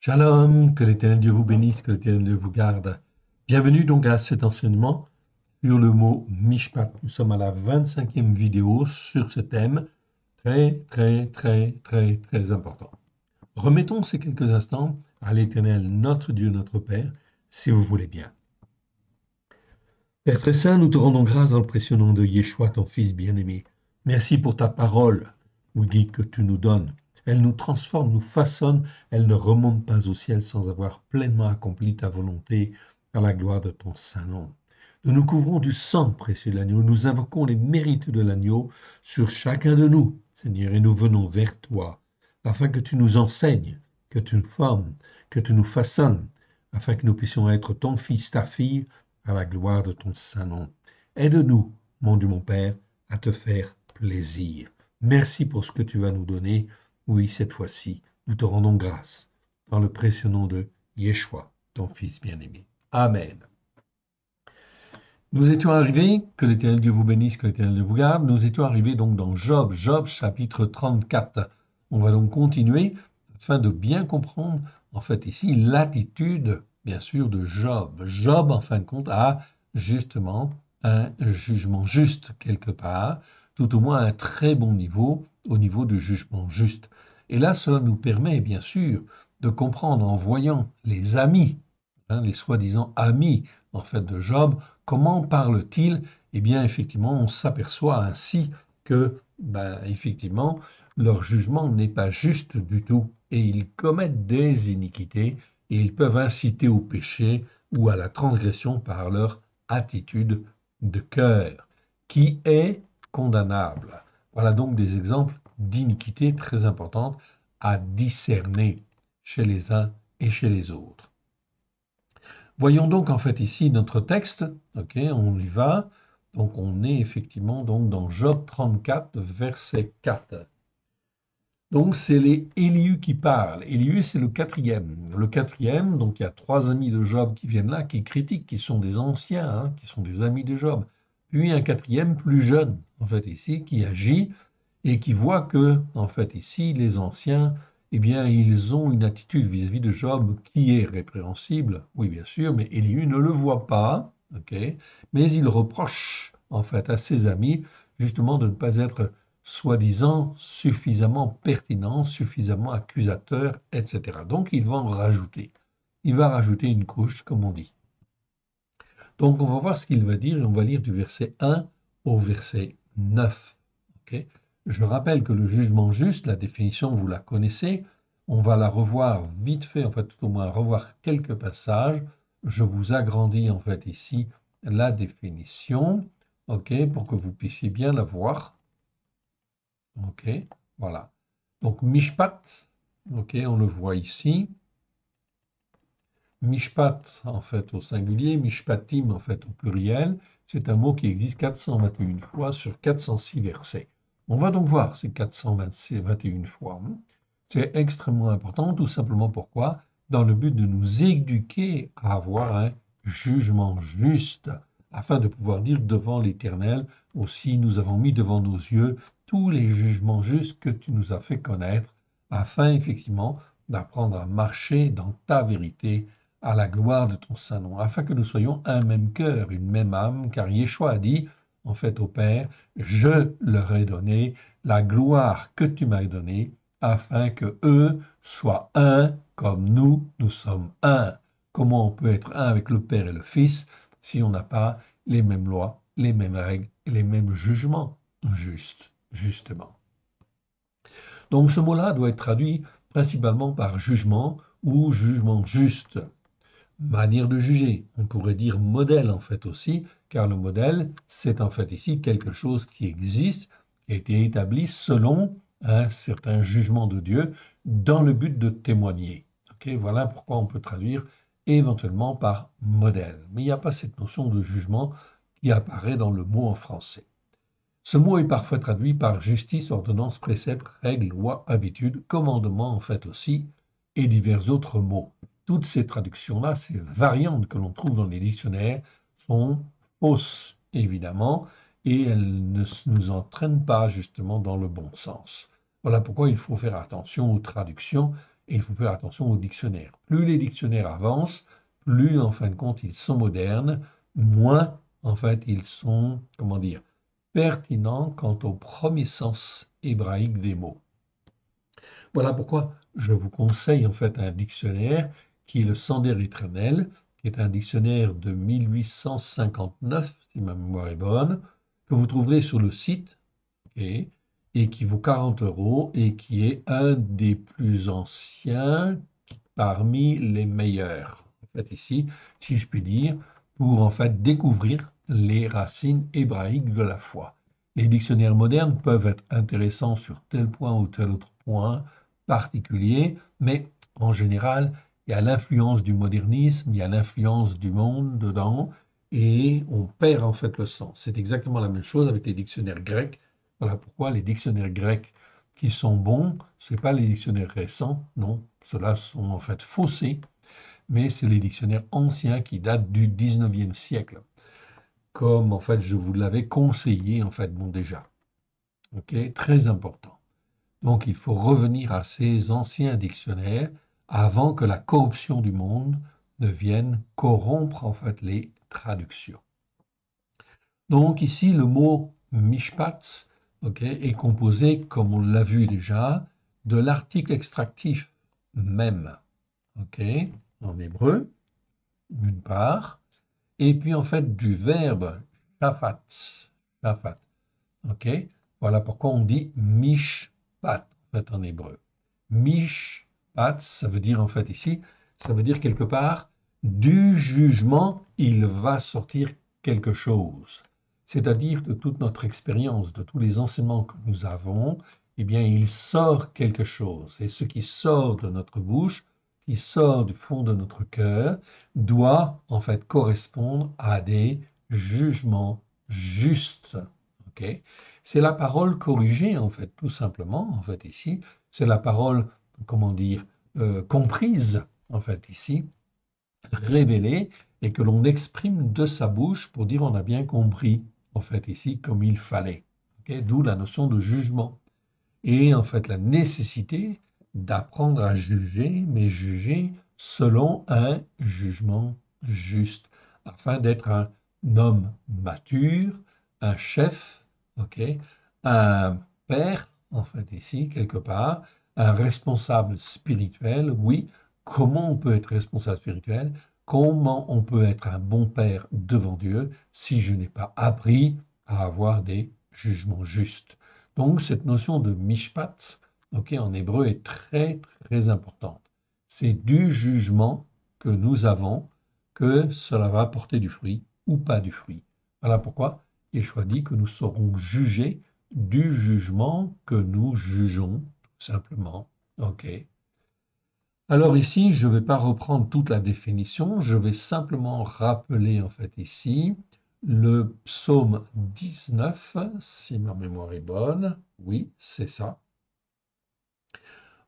Shalom, que l'Éternel Dieu vous bénisse, que l'Éternel Dieu vous garde. Bienvenue donc à cet enseignement sur le mot Mishpat. Nous sommes à la 25e vidéo sur ce thème très important. Remettons ces quelques instants à l'Éternel, notre Dieu, notre Père, si vous voulez bien. Père très saint, nous te rendons grâce dans le précieux nom de Yeshua, ton Fils bien-aimé. Merci pour ta parole, oui, que tu nous donnes. Elle nous transforme, nous façonne, elle ne remonte pas au ciel sans avoir pleinement accompli ta volonté à la gloire de ton saint nom. Nous nous couvrons du sang précieux de l'agneau, nous invoquons les mérites de l'agneau sur chacun de nous, Seigneur, et nous venons vers toi, afin que tu nous enseignes, que tu nous formes, que tu nous façonnes, afin que nous puissions être ton fils, ta fille, à la gloire de ton saint nom. Aide-nous, mon Dieu, mon Père, à te faire plaisir. Merci pour ce que tu vas nous donner. Oui, cette fois-ci, nous te rendons grâce dans le précieux nom de Yeshua, ton Fils bien-aimé. Amen. Nous étions arrivés, que l'Éternel Dieu vous bénisse, que l'Éternel Dieu vous garde, nous étions arrivés donc dans Job, Job chapitre 34. On va donc continuer afin de bien comprendre, en fait, ici, l'attitude, bien sûr, de Job. Job, en fin de compte, a justement un jugement juste quelque part, tout au moins à un très bon niveau, au niveau du jugement juste. Et là, cela nous permet, bien sûr, de comprendre en voyant les amis, les soi-disant amis, en fait, de Job. Comment parle-t-il? Eh bien, effectivement, on s'aperçoit ainsi que, effectivement, leur jugement n'est pas juste du tout et ils commettent des iniquités et ils peuvent inciter au péché ou à la transgression par leur attitude de cœur, qui est condamnable. Voilà donc des exemples d'iniquité très importantes à discerner chez les uns et chez les autres. Voyons donc en fait ici notre texte, ok, on y va. Donc on est effectivement donc dans Job 34, verset 4. Donc c'est les Élihu qui parlent. Élihu c'est le quatrième. Le quatrième, donc il y a trois amis de Job qui viennent là, qui critiquent, qui sont des anciens, qui sont des amis de Job. Puis un quatrième plus jeune, en fait ici, qui agit et qui voit que, en fait ici, les anciens eh bien, ils ont une attitude vis-à-vis de Job qui est répréhensible, oui, bien sûr, mais Élihu ne le voit pas, ok, mais il reproche, en fait, à ses amis, justement, de ne pas être, soi-disant, suffisamment pertinent, suffisamment accusateur, etc. Donc, il va en rajouter. Il va rajouter une couche, comme on dit. Donc, on va voir ce qu'il va dire, et on va lire du verset 1 au verset 9. ok. Je rappelle que le jugement juste, la définition, vous la connaissez. On va la revoir vite fait, en fait, tout au moins revoir quelques passages. Je vous agrandis, en fait, ici, la définition, ok, pour que vous puissiez bien la voir. Ok, voilà. Donc, mishpat, ok, on le voit ici. Mishpat, en fait, au singulier, mishpatim, en fait, au pluriel, c'est un mot qui existe 421 fois sur 406 versets. On va donc voir ces 421 fois. C'est extrêmement important, tout simplement pourquoi? Dans le but de nous éduquer à avoir un jugement juste, afin de pouvoir dire devant l'Éternel, aussi nous avons mis devant nos yeux tous les jugements justes que tu nous as fait connaître, afin effectivement d'apprendre à marcher dans ta vérité à la gloire de ton saint nom, afin que nous soyons un même cœur, une même âme, car Yeshua a dit, en fait, au Père, je leur ai donné la gloire que tu m'as donnée, afin que eux soient un comme nous sommes un. Comment on peut être un avec le Père et le Fils si on n'a pas les mêmes lois, les mêmes règles et les mêmes jugements justement. Donc ce mot-là doit être traduit principalement par jugement ou jugement juste. Manière de juger, on pourrait dire modèle en fait aussi, car le modèle, c'est en fait ici quelque chose qui existe, qui a été établi selon un certain jugement de Dieu dans le but de témoigner. Okay, voilà pourquoi on peut traduire éventuellement par modèle. Mais il n'y a pas cette notion de jugement qui apparaît dans le mot en français. Ce mot est parfois traduit par justice, ordonnance, précepte, règle, loi, habitude, commandement en fait aussi, et divers autres mots. Toutes ces traductions-là, ces variantes que l'on trouve dans les dictionnaires, sont fausses, évidemment, et elles ne nous entraînent pas justement dans le bon sens. Voilà pourquoi il faut faire attention aux traductions et il faut faire attention aux dictionnaires. Plus les dictionnaires avancent, plus en fin de compte ils sont modernes, moins en fait ils sont, comment dire, pertinents quant au premier sens hébraïque des mots. Voilà pourquoi je vous conseille en fait un dictionnaire qui est le Sender éternel, qui est un dictionnaire de 1859, si ma mémoire est bonne, que vous trouverez sur le site, ok, et qui vaut 40 euros et qui est un des plus anciens parmi les meilleurs. En fait, ici, si je puis dire, pour en fait découvrir les racines hébraïques de la foi. Les dictionnaires modernes peuvent être intéressants sur tel point ou tel autre point particulier, mais en général, il y a l'influence du modernisme, il y a l'influence du monde dedans, et on perd en fait le sens. C'est exactement la même chose avec les dictionnaires grecs. Voilà pourquoi les dictionnaires grecs qui sont bons, ce n'est pas les dictionnaires récents, non, ceux-là sont en fait faussés, mais c'est les dictionnaires anciens qui datent du 19e siècle, comme en fait je vous l'avais conseillé en fait bon déjà. Ok, très important. Donc il faut revenir à ces anciens dictionnaires avant que la corruption du monde ne vienne corrompre en fait les traductions. Donc ici le mot mishpat, ok, est composé, comme on l'a vu déjà, de l'article extractif même, ok, en hébreu, d'une part, et puis en fait du verbe shafat, shafat, ok. Voilà pourquoi on dit mishpat en fait en hébreu. Mishpat, ça veut dire en fait ici, ça veut dire quelque part du jugement, il va sortir quelque chose. C'est-à-dire de toute notre expérience, de tous les enseignements que nous avons, eh bien, il sort quelque chose. Et ce qui sort de notre bouche, qui sort du fond de notre cœur, doit en fait correspondre à des jugements justes. Okay, c'est la parole corrigée, en fait, tout simplement, en fait, ici. C'est la parole, comment dire, comprise, en fait, ici, révélée, et que l'on exprime de sa bouche pour dire on a bien compris, en fait, ici, comme il fallait. Okay, d'où la notion de jugement. Et, en fait, la nécessité d'apprendre à juger, mais juger selon un jugement juste, afin d'être un homme mature, un chef, ok, un père, en fait, ici, quelque part, un responsable spirituel, oui. Comment on peut être responsable spirituel? Comment on peut être un bon père devant Dieu si je n'ai pas appris à avoir des jugements justes? Donc, cette notion de mishpat, ok, en hébreu, est très, très importante. C'est du jugement que nous avons que cela va porter du fruit ou pas du fruit. Voilà pourquoi Yeshua dit que nous serons jugés du jugement que nous jugeons, tout simplement. Ok. Alors ici, je ne vais pas reprendre toute la définition, je vais simplement rappeler en fait ici le psaume 19, si ma mémoire est bonne. Oui, c'est ça.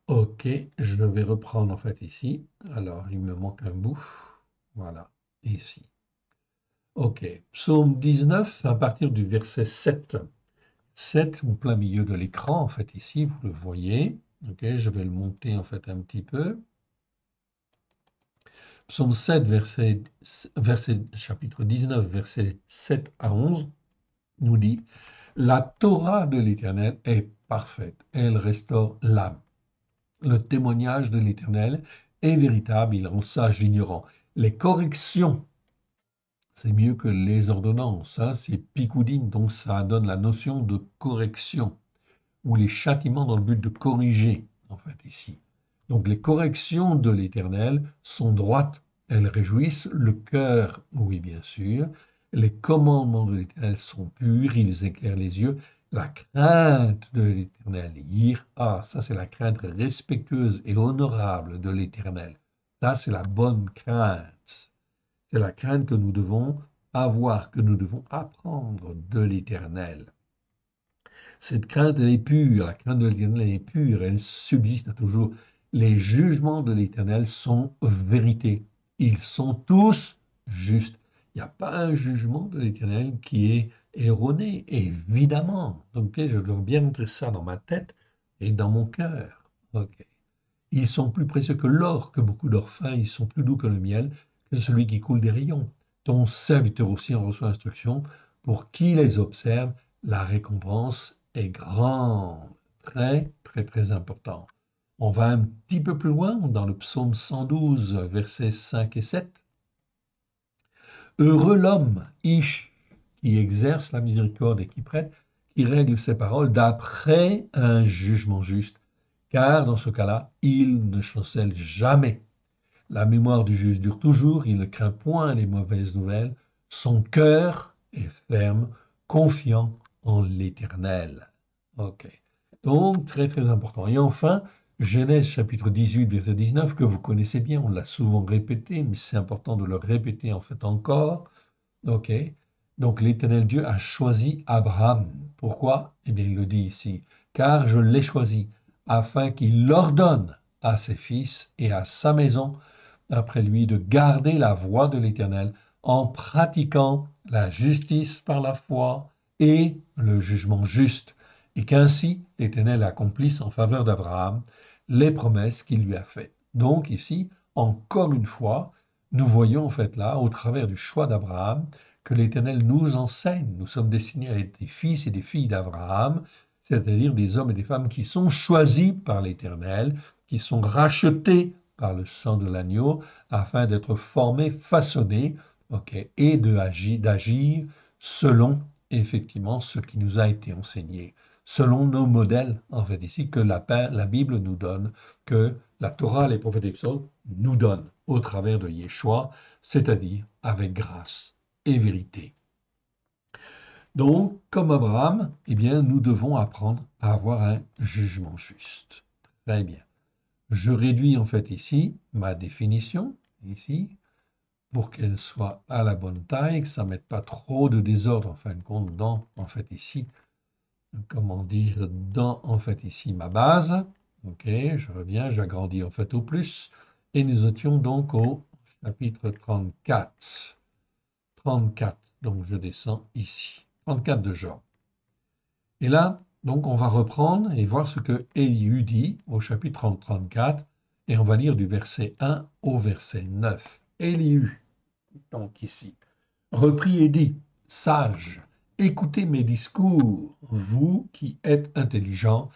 Ok, je vais reprendre en fait ici. Alors, il me manque un bout. Voilà, ici. Ok, psaume 19 à partir du verset 7. 7 au plein milieu de l'écran, en fait ici, vous le voyez. Ok, je vais le monter en fait un petit peu. Psaume 7, chapitre 19, versets 7 à 11, nous dit « La Torah de l'Éternel est parfaite, elle restaure l'âme. Le témoignage de l'Éternel est véritable, il rend sage l'ignorant. Les corrections, c'est mieux que les ordonnances, hein, c'est picoudine, donc ça donne la notion de correction, ou les châtiments dans le but de corriger, en fait, ici. Donc les corrections de l'Éternel sont droites, elles réjouissent le cœur, oui bien sûr. Les commandements de l'Éternel sont purs, ils éclairent les yeux. La crainte de l'Éternel, ça c'est la crainte respectueuse et honorable de l'Éternel. Ça c'est la bonne crainte. C'est la crainte que nous devons avoir, que nous devons apprendre de l'Éternel. Cette crainte, elle est pure, la crainte de l'Éternel, elle est pure, elle subsiste à toujours. Les jugements de l'Éternel sont vérité. Ils sont tous justes. Il n'y a pas un jugement de l'Éternel qui est erroné, évidemment. Donc, je dois bien montrer ça dans ma tête et dans mon cœur. Ok. Ils sont plus précieux que l'or, que beaucoup d'or fin, ils sont plus doux que le miel, que celui qui coule des rayons. Ton serviteur aussi en reçoit instruction, pour qui les observe, la récompense est grande. Très, très, très important. On va un petit peu plus loin dans le psaume 112, versets 5 et 7. Heureux l'homme, Ish, qui exerce la miséricorde et qui prête, qui règle ses paroles d'après un jugement juste, car dans ce cas-là, il ne chancelle jamais. La mémoire du juge dure toujours, il ne craint point les mauvaises nouvelles, son cœur est ferme, confiant en l'Éternel. Ok. Donc, très très important. Et enfin, Genèse chapitre 18, verset 19, que vous connaissez bien, on l'a souvent répété, mais c'est important de le répéter en fait encore. Ok. Donc, l'Éternel Dieu a choisi Abraham. Pourquoi? Eh bien, il le dit ici. Car je l'ai choisi, afin qu'il ordonne à ses fils et à sa maison après lui de garder la voie de l'Éternel en pratiquant la justice par la foi et le jugement juste, et qu'ainsi l'Éternel accomplisse en faveur d'Abraham les promesses qu'il lui a faites. Donc ici, encore une fois, nous voyons en fait là, au travers du choix d'Abraham, que l'Éternel nous enseigne. Nous sommes destinés à être des fils et des filles d'Abraham, c'est-à-dire des hommes et des femmes qui sont choisis par l'Éternel, qui sont rachetés par le sang de l'agneau, afin d'être formés, façonnés, et d'agir selon effectivement ce qui nous a été enseigné, selon nos modèles, en fait, ici, que la Bible nous donne, que la Torah, les prophètes et les psaumes nous donnent au travers de Yeshua, c'est-à-dire avec grâce et vérité. Donc, comme Abraham, eh bien, nous devons apprendre à avoir un jugement juste. Très bien. Je réduis en fait ici ma définition, ici, pour qu'elle soit à la bonne taille, que ça ne mette pas trop de désordre en fin de compte dans, en fait ici, comment dire, dans en fait ici ma base. Ok, je reviens, j'agrandis en fait au plus, et nous étions donc au chapitre 34. 34, donc je descends ici, 34 de Job. Et là, donc on va reprendre et voir ce que Élihu dit au chapitre 34, et on va lire du verset 1 au verset 9. Élihu, donc ici, reprit et dit, sages, écoutez mes discours, vous qui êtes intelligents,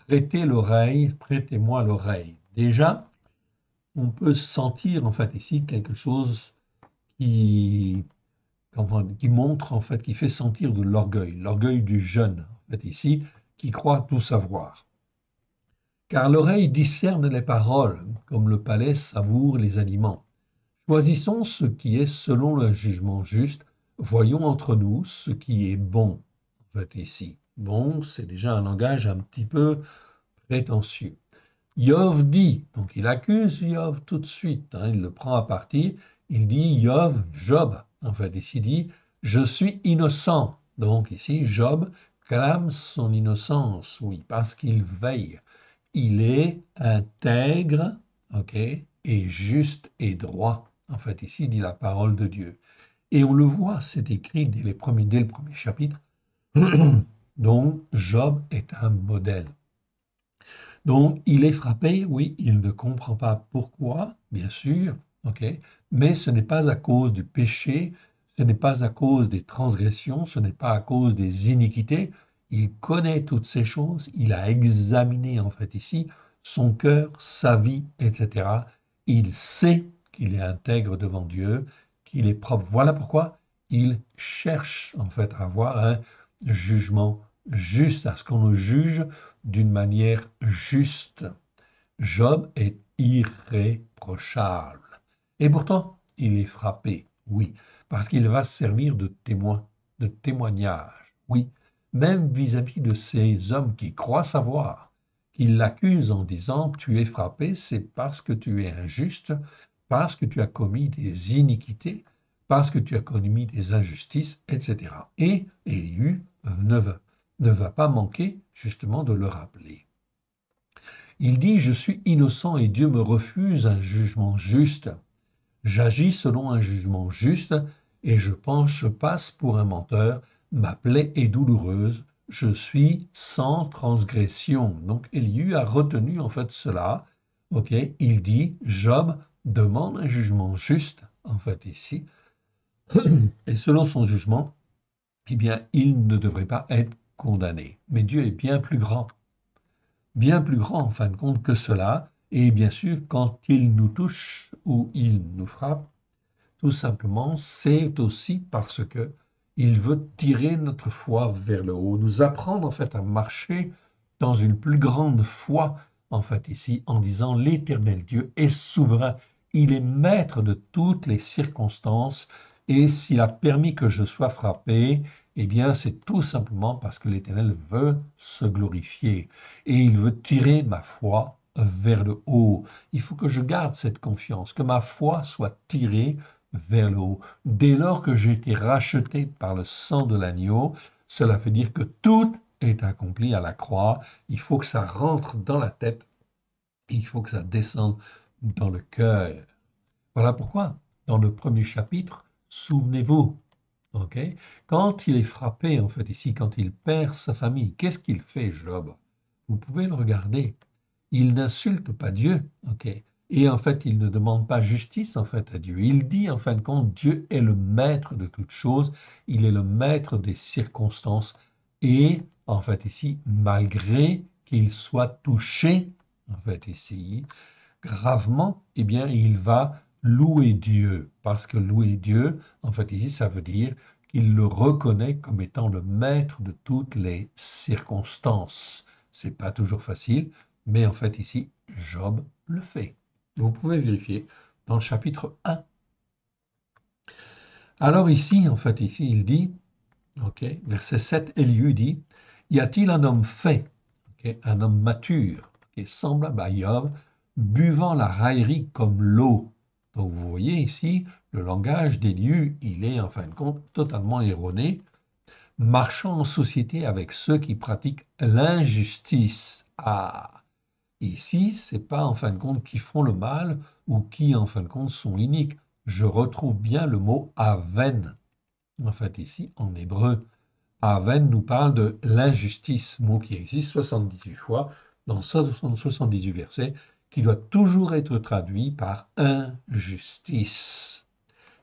prêtez-moi l'oreille. Déjà, on peut sentir en fait ici quelque chose qui, qui montre en fait, qui fait sentir de l'orgueil du jeune, en fait ici, qui croit tout savoir. Car l'oreille discerne les paroles, comme le palais savoure les aliments. Choisissons ce qui est selon le jugement juste, voyons entre nous ce qui est bon, en fait ici. Bon, c'est déjà un langage un petit peu prétentieux. Yov dit, donc il accuse Yov tout de suite, il le prend à partie, il dit Job, en fait ici dit, je suis innocent. Donc ici, Job clame son innocence, oui, parce qu'il veille. Il est intègre, et juste et droit. En fait, ici dit la parole de Dieu. Et on le voit, c'est écrit dès le premier chapitre. Donc, Job est un modèle. Donc, il est frappé, oui, il ne comprend pas pourquoi, bien sûr, mais ce n'est pas à cause du péché, ce n'est pas à cause des transgressions, ce n'est pas à cause des iniquités. Il connaît toutes ces choses, il a examiné en fait ici son cœur, sa vie, etc. Il sait qu'il est intègre devant Dieu, qu'il est propre. Voilà pourquoi il cherche en fait à avoir un jugement juste, à ce qu'on le juge d'une manière juste. Job est irréprochable. Et pourtant, il est frappé, oui, parce qu'il va servir de témoin, de témoignage, oui, même vis-à-vis de ces hommes qui croient savoir, qui l'accusent en disant, tu es frappé, c'est parce que tu es injuste, parce que tu as commis des iniquités, parce que tu as commis des injustices, etc. Et Élihu ne va pas manquer justement de le rappeler. Il dit, je suis innocent et Dieu me refuse un jugement juste. J'agis selon un jugement juste et je passe pour un menteur. Ma plaie est douloureuse. Je suis sans transgression. Donc Élihu a retenu en fait cela ok, il dit, Job demande un jugement juste, en fait, ici, et selon son jugement, eh bien, il ne devrait pas être condamné. Mais Dieu est bien plus grand en fin de compte que cela, et bien sûr, quand il nous touche ou il nous frappe, tout simplement, c'est aussi parce que il veut tirer notre foi vers le haut, nous apprendre en fait à marcher dans une plus grande foi, en fait ici, en disant l'Éternel Dieu est souverain, il est maître de toutes les circonstances, et s'il a permis que je sois frappé, eh bien c'est tout simplement parce que l'Éternel veut se glorifier, et il veut tirer ma foi vers le haut. Il faut que je garde cette confiance, que ma foi soit tirée vers le haut. Dès lors que j'ai été racheté par le sang de l'agneau, cela veut dire que tout est accompli à la croix. Il faut que ça rentre dans la tête, il faut que ça descende dans le cœur. Voilà pourquoi, dans le premier chapitre, souvenez-vous, ok, quand il est frappé, en fait, ici, quand il perd sa famille, qu'est-ce qu'il fait, Job? Vous pouvez le regarder. Il n'insulte pas Dieu, ok? Et en fait, il ne demande pas justice, en fait, à Dieu. Il dit, en fin de compte, Dieu est le maître de toutes choses, il est le maître des circonstances. Et, en fait, ici, malgré qu'il soit touché, en fait, ici, gravement, eh bien, il va louer Dieu. Parce que louer Dieu, en fait, ici, ça veut dire qu'il le reconnaît comme étant le maître de toutes les circonstances. C'est pas toujours facile, mais en fait, ici, Job le fait. Vous pouvez vérifier dans le chapitre 1. Alors ici, en fait, ici, il dit, ok, verset 7, Élihu dit, y a-t-il un homme fait, ok, un homme mature, ok, semblable à Job, buvant la raillerie comme l'eau? Donc vous voyez ici, le langage d'Élihu, il est en fin de compte totalement erroné, marchant en société avec ceux qui pratiquent l'injustice. Ah, ici, c'est pas en fin de compte qui font le mal ou qui en fin de compte sont iniques. Je retrouve bien le mot aven, en fait ici en hébreu. Aven nous parle de l'injustice, mot qui existe 78 fois dans 78 versets, qui doit toujours être traduit par injustice.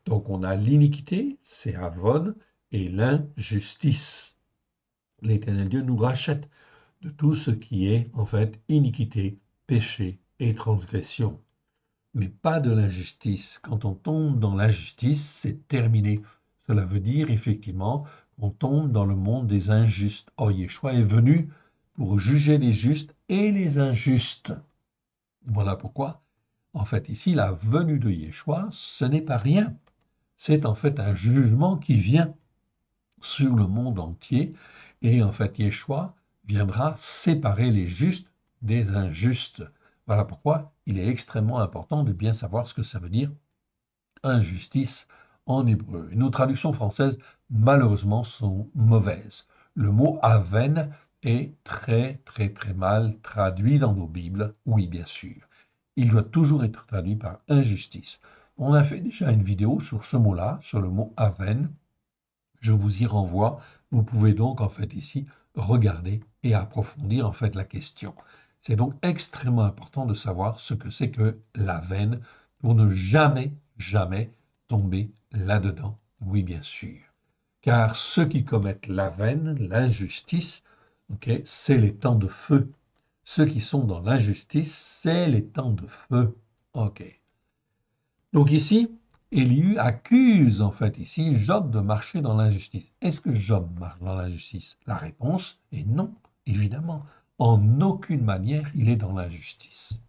Donc on a l'iniquité, c'est Avon, et l'injustice. L'Éternel Dieu nous rachète de tout ce qui est en fait iniquité, péché et transgression. Mais pas de l'injustice. Quand on tombe dans l'injustice, c'est terminé. Cela veut dire effectivement qu'on tombe dans le monde des injustes. Or, Yeshua est venu pour juger les justes et les injustes. Voilà pourquoi, en fait, ici, la venue de Yeshua, ce n'est pas rien. C'est en fait un jugement qui vient sur le monde entier. Et en fait, Yeshua viendra séparer les justes des injustes. Voilà pourquoi il est extrêmement important de bien savoir ce que ça veut dire injustice en hébreu. Et nos traductions françaises, malheureusement, sont mauvaises. Le mot aven est très, très, très mal traduit dans nos Bibles. Oui, bien sûr. Il doit toujours être traduit par injustice. On a fait déjà une vidéo sur ce mot-là, sur le mot aven. Je vous y renvoie. Vous pouvez donc en fait ici regarder et approfondir en fait la question. C'est donc extrêmement important de savoir ce que c'est que la veine pour ne jamais, jamais tomber là-dedans. Oui, bien sûr. Car ceux qui commettent la veine, l'injustice, ok, c'est les temps de feu. Ceux qui sont dans l'injustice, c'est les temps de feu. Ok. Donc ici, Élihu accuse en fait ici Job de marcher dans l'injustice. Est-ce que Job marche dans l'injustice? La réponse est non, évidemment. En aucune manière il est dans l'injustice.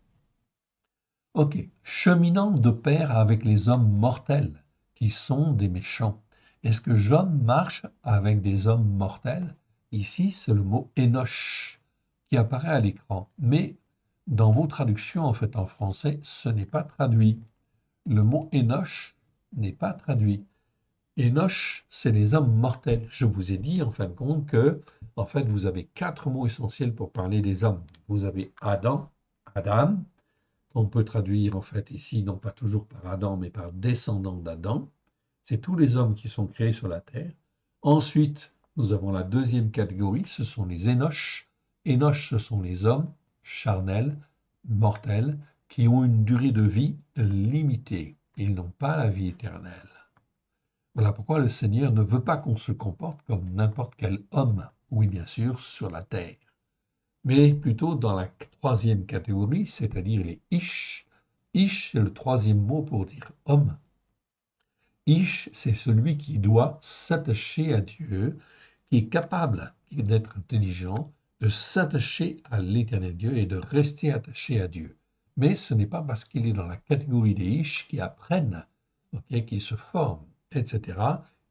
Ok, cheminant de pair avec les hommes mortels, qui sont des méchants. Est-ce que Job marche avec des hommes mortels? Ici, c'est le mot Enoch qui apparaît à l'écran. Mais dans vos traductions, en fait, en français, ce n'est pas traduit. Le mot Enoch n'est pas traduit. Enoch, c'est les hommes mortels. Je vous ai dit en fin de compte que, en fait, vous avez quatre mots essentiels pour parler des hommes. Vous avez Adam, Adam, qu'on peut traduire en fait ici, non pas toujours par Adam, mais par descendant d'Adam. C'est tous les hommes qui sont créés sur la terre. Ensuite, nous avons la deuxième catégorie, ce sont les Enoch. Enoch, ce sont les hommes charnels, mortels, qui ont une durée de vie limitée. Ils n'ont pas la vie éternelle. Voilà pourquoi le Seigneur ne veut pas qu'on se comporte comme n'importe quel homme, oui bien sûr, sur la terre, mais plutôt dans la troisième catégorie, c'est-à-dire les Ish. Ish, c'est le troisième mot pour dire homme. Ish, c'est celui qui doit s'attacher à Dieu, qui est capable d'être intelligent, de s'attacher à l'éternel Dieu et de rester attaché à Dieu. Mais ce n'est pas parce qu'il est dans la catégorie des Ish qui apprennent, qui se forment, etc.,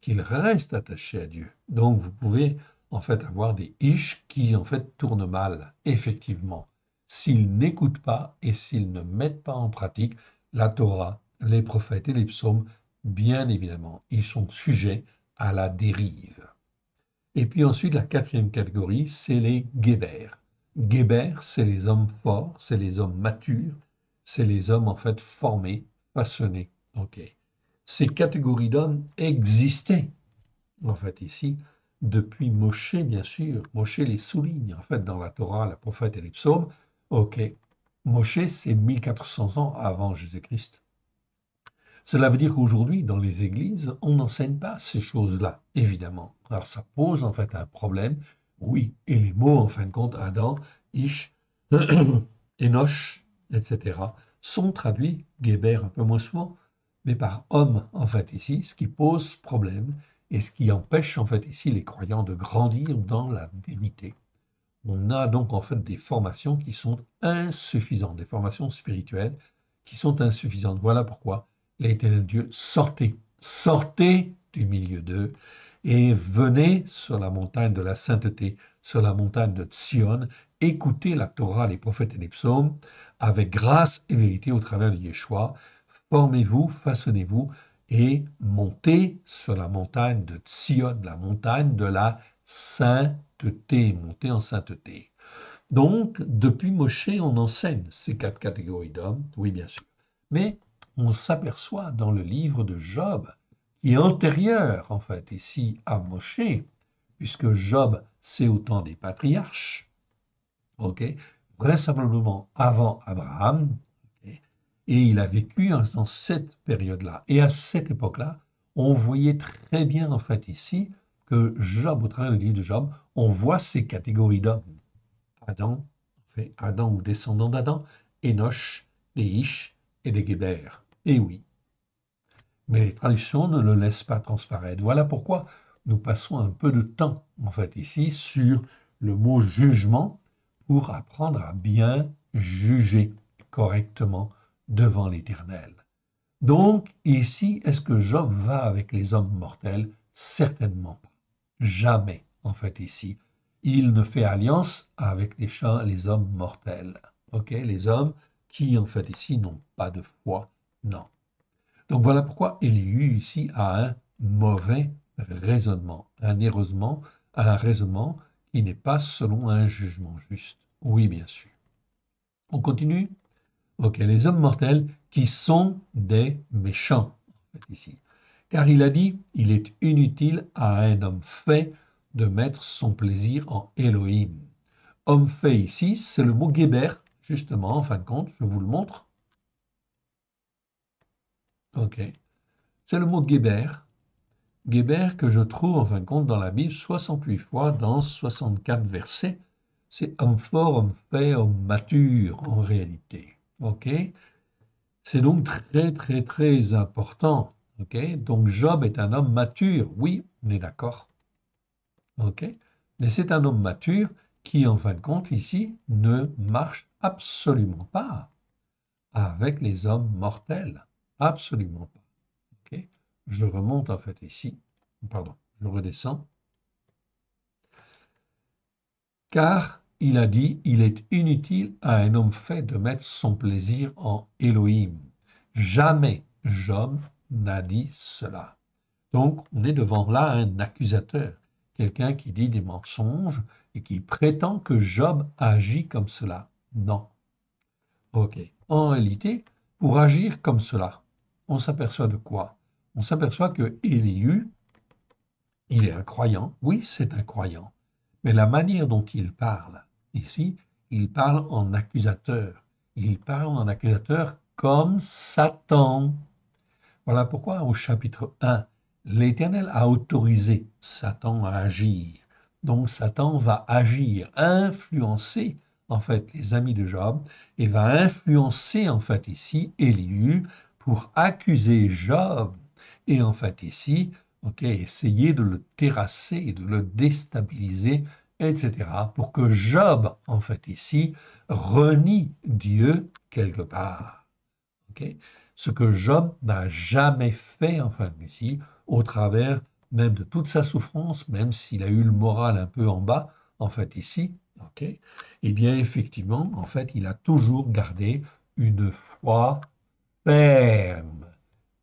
qu'il reste attaché à Dieu. Donc vous pouvez en fait avoir des Ish qui en fait tournent mal, effectivement, s'ils n'écoutent pas et s'ils ne mettent pas en pratique la Torah, les prophètes et les psaumes. Bien évidemment, ils sont sujets à la dérive. Et puis ensuite, la quatrième catégorie, c'est les guébers. Guébers, c'est les hommes forts, c'est les hommes matures, c'est les hommes en fait formés, passionnés. Ok. Ces catégories d'hommes existaient en fait ici depuis Moshe, bien sûr. Moshe les souligne en fait dans la Torah, la prophète et les psaumes. Ok. Moshe, c'est 1400 ans avant Jésus-Christ. Cela veut dire qu'aujourd'hui, dans les églises, on n'enseigne pas ces choses-là, évidemment. Alors ça pose en fait un problème, oui, et les mots, en fin de compte, Adam, Ish, Enoch, etc., sont traduits, Geber un peu moins souvent, mais par homme, en fait, ici, ce qui pose problème et ce qui empêche, en fait, ici, les croyants de grandir dans la vérité. On a donc, en fait, des formations qui sont insuffisantes, des formations spirituelles qui sont insuffisantes. Voilà pourquoi l'Éternel Dieu, sortez, sortez du milieu d'eux et venez sur la montagne de la sainteté, sur la montagne de Sion, écoutez la Torah, les prophètes et les psaumes, avec grâce et vérité au travers de Yeshua. Formez-vous, façonnez-vous et montez sur la montagne de Sion, la montagne de la sainteté, montez en sainteté. Donc, depuis Moshe, on enseigne ces quatre catégories d'hommes, oui bien sûr. Mais on s'aperçoit dans le livre de Job, qui est antérieur en fait ici à Moshe, puisque Job c'est au temps des patriarches, ok, vraisemblablement avant Abraham, ok, et il a vécu dans cette période-là. Et à cette époque-là, on voyait très bien en fait ici que Job, au travers du livre de Job, on voit ces catégories d'hommes. Adam, fait Adam ou descendant d'Adam, Enoch, les Ish et les Guébers. Et oui, mais les traditions ne le laissent pas transparaître. Voilà pourquoi nous passons un peu de temps, en fait, ici, sur le mot jugement pour apprendre à bien juger correctement devant l'Éternel. Donc, ici, est-ce que Job va avec les hommes mortels? Certainement pas. Jamais, en fait, ici. Il ne fait alliance avec les hommes mortels. Ok, les hommes qui, en fait, ici, n'ont pas de foi. Non. Donc voilà pourquoi Élihu ici a un mauvais raisonnement, un raisonnement qui n'est pas selon un jugement juste. Oui, bien sûr. On continue. Ok, les hommes mortels qui sont des méchants, en fait, ici. Car il a dit, il est inutile à un homme fait de mettre son plaisir en Elohim. Homme fait ici, c'est le mot Geber, justement, en fin de compte, je vous le montre. Ok, c'est le mot Geber. Geber que je trouve, en fin de compte, dans la Bible 68 fois, dans 64 versets. C'est homme fort, homme fait, homme mature, en réalité. Ok, c'est donc très, très, très important. Ok, donc Job est un homme mature. Oui, on est d'accord. Ok, mais c'est un homme mature qui, en fin de compte, ici, ne marche absolument pas avec les hommes mortels. Absolument pas. Ok, je remonte en fait ici. Pardon, je redescends. Car il a dit, il est inutile à un homme fait de mettre son plaisir en Elohim. Jamais Job n'a dit cela. Donc, on est devant là un accusateur, quelqu'un qui dit des mensonges et qui prétend que Job agit comme cela. Non. Ok. En réalité, pour agir comme cela, on s'aperçoit de quoi? On s'aperçoit que Élihu, il est un croyant. Oui, c'est un croyant. Mais la manière dont il parle, ici, il parle en accusateur. il parle en accusateur comme Satan. Voilà pourquoi au chapitre 1, l'Éternel a autorisé Satan à agir. Donc Satan va agir, influencer en fait les amis de Job et va influencer en fait ici Élihu pour accuser Job et en fait ici, ok, essayer de le terrasser, de le déstabiliser, etc. pour que Job en fait ici renie Dieu quelque part. Ok. Ce que Job n'a jamais fait, enfin ici, au travers même de toute sa souffrance, même s'il a eu le moral un peu en bas, en fait ici, ok, eh bien effectivement, en fait, il a toujours gardé une foi ferme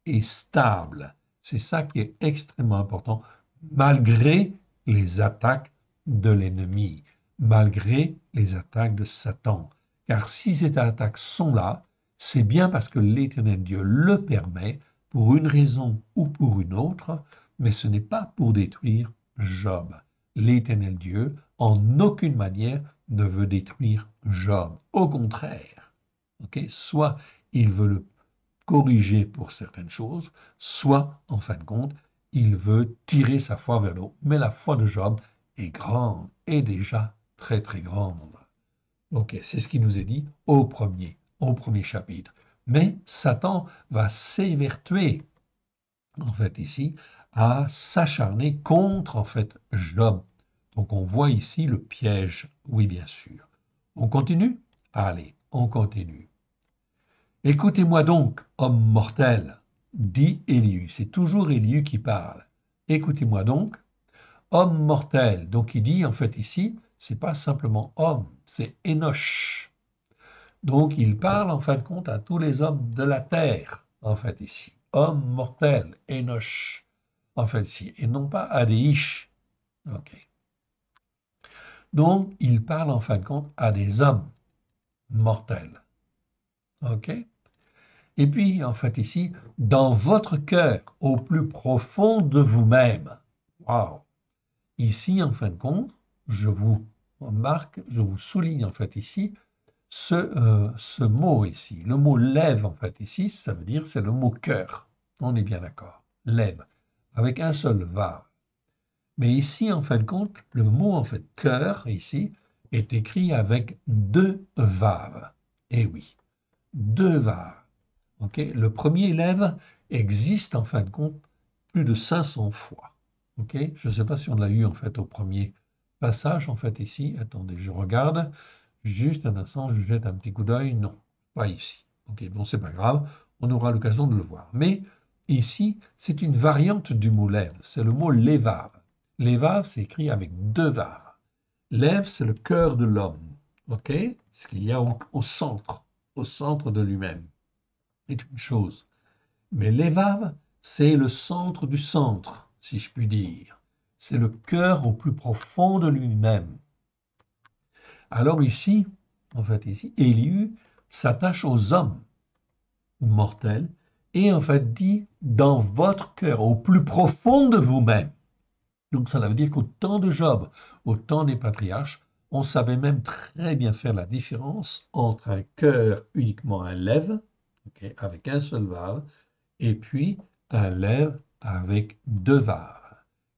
et stable. C'est ça qui est extrêmement important, malgré les attaques de l'ennemi, malgré les attaques de Satan. Car si ces attaques sont là, c'est bien parce que l'Éternel Dieu le permet, pour une raison ou pour une autre, mais ce n'est pas pour détruire Job. L'Éternel Dieu, en aucune manière, ne veut détruire Job. Au contraire, ok, soit il veut le corriger pour certaines choses, soit, en fin de compte, il veut tirer sa foi vers le haut. Mais la foi de Job est grande, est déjà très très grande. Ok, c'est ce qui nous est dit au premier chapitre. Mais Satan va s'évertuer, en fait, ici, à s'acharner contre, en fait, Job. Donc on voit ici le piège, oui, bien sûr. On continue? Allez, on continue. Écoutez-moi donc, homme mortel, dit Élihu. C'est toujours Élihu qui parle. Écoutez-moi donc, homme mortel. Donc il dit en fait ici, c'est pas simplement homme, c'est Énoch. Donc il parle en fin de compte à tous les hommes de la terre, en fait ici. Homme mortel, Énoch, en fait ici, et non pas à des ish. Ok. Donc il parle en fin de compte à des hommes mortels. Ok. Et puis, en fait, ici, dans votre cœur, au plus profond de vous-même. Waouh! Ici, en fin de compte, je vous marque, je vous souligne, en fait, ici, ce mot ici. Le mot lève, en fait, ici, ça veut dire, c'est le mot cœur. On est bien d'accord. Lève, avec un seul va. Mais ici, en fin de compte, le mot, en fait, cœur, ici, est écrit avec deux vaves. Eh oui, deux vaves. Okay. Le premier élève existe en fin de compte plus de 500 fois. Okay. Je ne sais pas si on l'a eu en fait au premier passage en fait ici. Attendez, je regarde. Juste un instant, je jette un petit coup d'œil. Non, pas ici. Ok, bon, c'est pas grave. On aura l'occasion de le voir. Mais ici, c'est une variante du mot lève. C'est le mot lévav. Lévav, c'est écrit avec deux vav. Lève, c'est le cœur de l'homme. Ok, ce qu'il y a au centre de lui-même est une chose. Mais l'Evav, c'est le centre du centre, si je puis dire. C'est le cœur au plus profond de lui-même. Alors ici, en fait ici, Élihu s'attache aux hommes mortels et en fait dit dans votre cœur, au plus profond de vous-même. Donc ça veut dire qu'au temps de Job, au temps des patriarches, on savait même très bien faire la différence entre un cœur uniquement un lève, okay, avec un seul vav, et puis un lève avec deux vaves,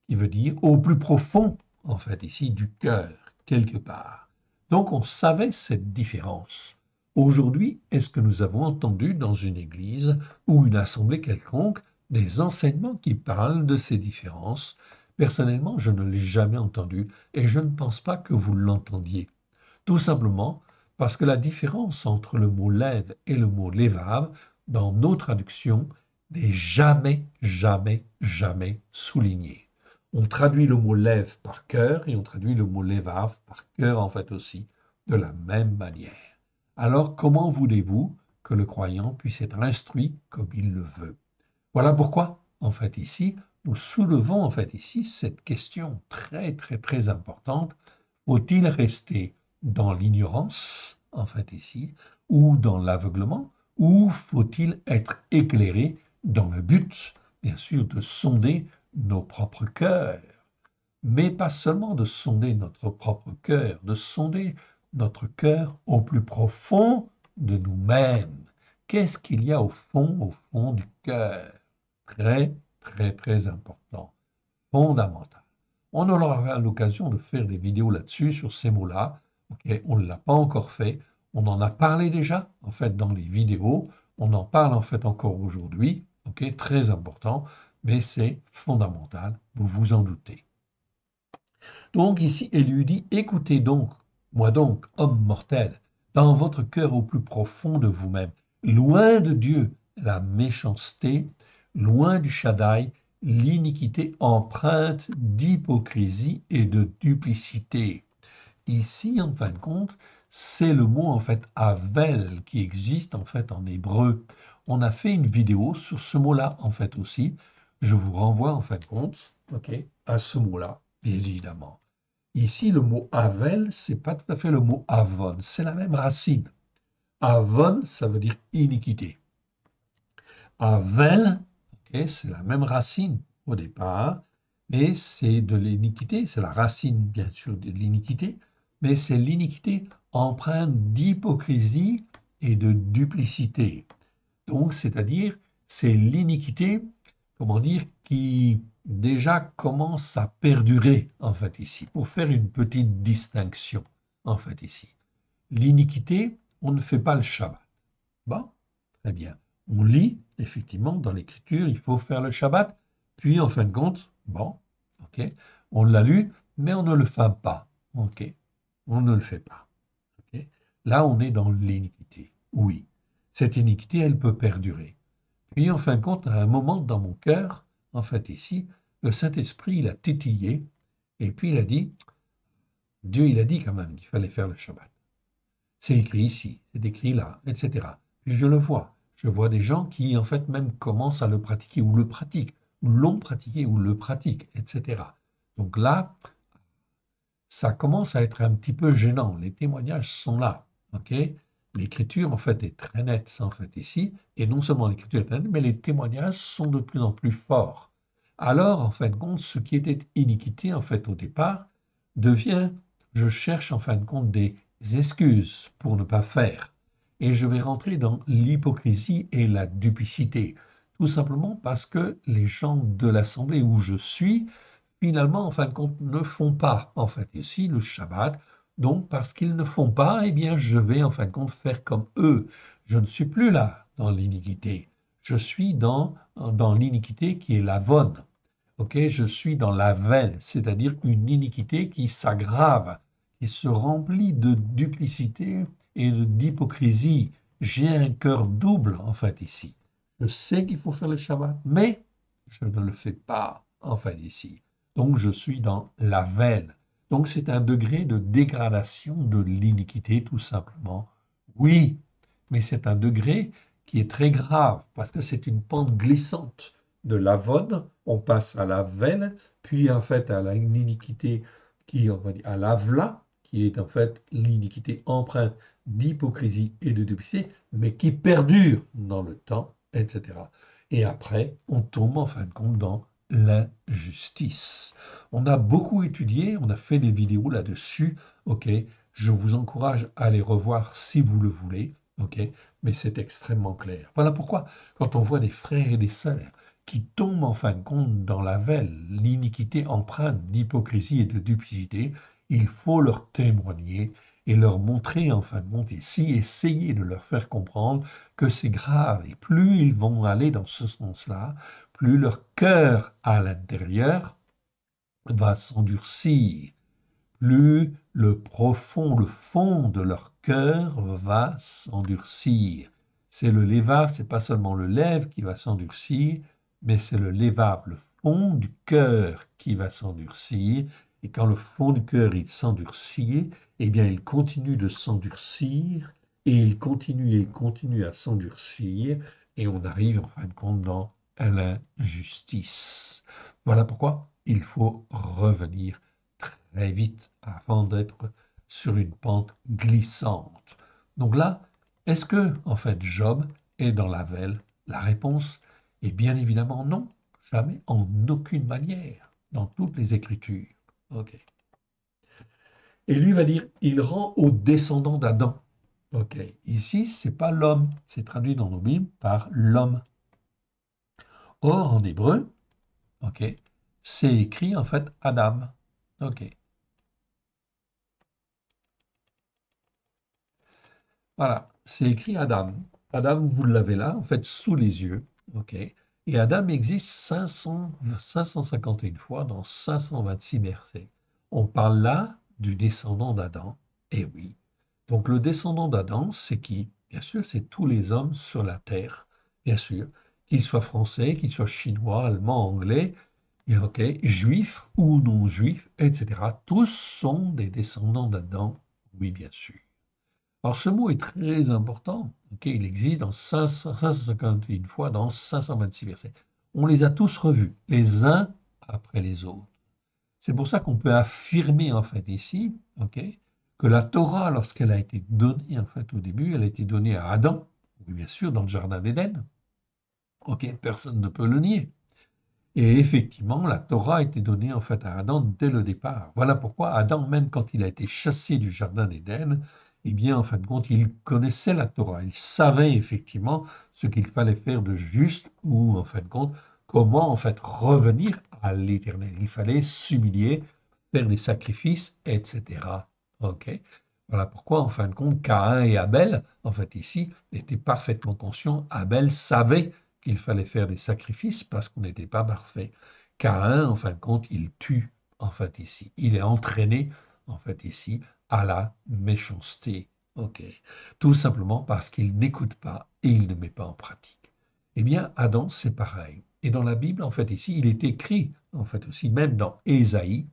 qui veut dire au plus profond, en fait, ici, du cœur, quelque part. Donc on savait cette différence. Aujourd'hui, est-ce que nous avons entendu dans une église ou une assemblée quelconque des enseignements qui parlent de ces différences? Personnellement, je ne l'ai jamais entendu et je ne pense pas que vous l'entendiez. Tout simplement parce que la différence entre le mot lève et le mot lévave dans nos traductions n'est jamais, jamais, jamais soulignée. On traduit le mot lève par cœur et on traduit le mot lévave par cœur en fait aussi, de la même manière. Alors comment voulez-vous que le croyant puisse être instruit comme il le veut? Voilà pourquoi, en fait, ici, nous soulevons, en fait, ici, cette question très, très, très importante. Faut-il rester dans l'ignorance, en fait, ici, ou dans l'aveuglement, ou faut-il être éclairé dans le but, bien sûr, de sonder nos propres cœurs, mais pas seulement de sonder notre propre cœur, de sonder notre cœur au plus profond de nous-mêmes. Qu'est-ce qu'il y a au fond du cœur? Très, très, très important, fondamental. On aura l'occasion de faire des vidéos là-dessus, sur ces mots-là. Okay, on ne l'a pas encore fait. On en a parlé déjà, en fait, dans les vidéos. On en parle, en fait, encore aujourd'hui. Okay, très important, mais c'est fondamental, vous vous en doutez. Donc ici, il lui dit, écoutez donc, moi donc, homme mortel, dans votre cœur au plus profond de vous-même, loin de Dieu, la méchanceté, loin du Shaddai, l'iniquité empreinte d'hypocrisie et de duplicité. Ici, en fin de compte, c'est le mot en fait Havel qui existe en fait en hébreu. On a fait une vidéo sur ce mot-là en fait aussi. Je vous renvoie en fin de compte, ok, à ce mot-là, bien évidemment. Ici, le mot Havel, c'est pas tout à fait le mot Avon, c'est la même racine. Avon, ça veut dire iniquité. Havel, ok, c'est la même racine au départ, mais c'est de l'iniquité, c'est la racine bien sûr de l'iniquité, mais c'est l'iniquité empreinte d'hypocrisie et de duplicité. Donc, c'est-à-dire, c'est l'iniquité, comment dire, qui déjà commence à perdurer, en fait, ici, pour faire une petite distinction, en fait, ici. L'iniquité, on ne fait pas le Shabbat. Bon, très bien. On lit, effectivement, dans l'Écriture, il faut faire le Shabbat, puis, en fin de compte, bon, ok, on l'a lu, mais on ne le fait pas, ok, on ne le fait pas. Ok. Là, on est dans l'iniquité, oui. Cette iniquité, elle peut perdurer. Puis, en fin de compte, à un moment dans mon cœur, en fait, ici, le Saint-Esprit, il a titillé, et puis il a dit, Dieu, il a dit quand même qu'il fallait faire le Shabbat. C'est écrit ici, c'est écrit là, etc. Puis je vois des gens qui, en fait, même commencent à le pratiquer, ou le pratiquent, ou l'ont pratiqué, ou le pratiquent, etc. Donc là, ça commence à être un petit peu gênant. Les témoignages sont là, ok? L'écriture, en fait, est très nette, en fait, ici, et non seulement l'écriture est très nette, mais les témoignages sont de plus en plus forts. Alors, en fin de compte, ce qui était iniquité, en fait, au départ, devient, je cherche, en fin de compte, des excuses pour ne pas faire. Et je vais rentrer dans l'hypocrisie et la duplicité, tout simplement parce que les gens de l'assemblée où je suis, finalement, en fin de compte, ne font pas, en fait, ici, le Shabbat. Donc, parce qu'ils ne font pas, eh bien, je vais, en fin de compte, faire comme eux. Je ne suis plus là, dans l'iniquité. Je suis dans l'iniquité qui est la vonne. Ok, je suis dans la veine, c'est-à-dire une iniquité qui s'aggrave, qui se remplit de duplicité et d'hypocrisie. J'ai un cœur double, en fait, ici. Je sais qu'il faut faire le Shabbat, mais je ne le fais pas, en fait, ici. Donc, je suis dans la veine. Donc, c'est un degré de dégradation de l'iniquité, tout simplement. Oui, mais c'est un degré qui est très grave, parce que c'est une pente glissante de l'avone, on passe à la veine, puis en fait à l'iniquité qui, on va dire, à l'avla, qui est en fait l'iniquité empreinte d'hypocrisie et de duplicité, mais qui perdure dans le temps, etc. Et après, on tombe en fin de compte dans l'injustice. On a beaucoup étudié, on a fait des vidéos là-dessus, ok, je vous encourage à les revoir si vous le voulez, ok, mais c'est extrêmement clair. Voilà pourquoi, quand on voit des frères et des sœurs qui tombent en fin de compte dans la veine, l'iniquité empreinte d'hypocrisie et de duplicité, il faut leur témoigner et leur montrer en fin de compte ici, essayer de leur faire comprendre que c'est grave. Et plus ils vont aller dans ce sens-là, plus leur cœur à l'intérieur va s'endurcir, plus le profond, le fond de leur cœur va s'endurcir. C'est le lévav, c'est pas seulement le lèvre qui va s'endurcir, mais c'est le lévav, le fond du cœur qui va s'endurcir. Et quand le fond du cœur il s'endurcit, eh bien il continue de s'endurcir et il continue à s'endurcir et on arrive en fin de compte dans l'injustice. Voilà pourquoi il faut revenir très vite avant d'être sur une pente glissante. Donc là, est-ce que, en fait, Job est dans la velle? La réponse est bien évidemment non, jamais, en aucune manière, dans toutes les Écritures. Ok. Et lui va dire, il rend aux descendants d'Adam. Ok, ici, c'est pas l'homme, c'est traduit dans nos Bibles par l'homme. Or, en hébreu, ok, c'est écrit en fait Adam. Ok, voilà, c'est écrit Adam. Adam, vous l'avez là, en fait, sous les yeux. Ok, et Adam existe 551 fois dans 526 versets. On parle là du descendant d'Adam. Eh oui. Donc, le descendant d'Adam, c'est qui? Bien sûr, c'est tous les hommes sur la terre. Bien sûr, qu'ils soient français, qu'ils soient chinois, allemands, anglais, et ok, juifs ou non juifs, etc. Tous sont des descendants d'Adam, oui, bien sûr. Alors, ce mot est très important. Ok, il existe dans 551 fois dans 526 versets. On les a tous revus, les uns après les autres. C'est pour ça qu'on peut affirmer, en fait, ici, ok, que la Torah, lorsqu'elle a été donnée, en fait, au début, elle a été donnée à Adam, oui, bien sûr, dans le jardin d'Éden. Ok, personne ne peut le nier. Et effectivement, la Torah a été donnée en fait à Adam dès le départ. Voilà pourquoi Adam, même quand il a été chassé du jardin d'Éden, eh bien, en fin de compte, il connaissait la Torah. Il savait effectivement ce qu'il fallait faire de juste ou, en fin de compte, comment, en fait, revenir à l'Éternel. Il fallait s'humilier, faire des sacrifices, etc. OK? Voilà pourquoi, en fin de compte, Caïn et Abel, en fait, ici, étaient parfaitement conscients. Abel savait qu'il fallait faire des sacrifices parce qu'on n'était pas parfait. Caïn, en fin de compte, il tue, en fait, ici. Il est entraîné, en fait, ici, à la méchanceté. OK. Tout simplement parce qu'il n'écoute pas et il ne met pas en pratique. Eh bien, Adam, c'est pareil. Et dans la Bible, en fait, ici, il est écrit, en fait, aussi, même dans Ésaïe,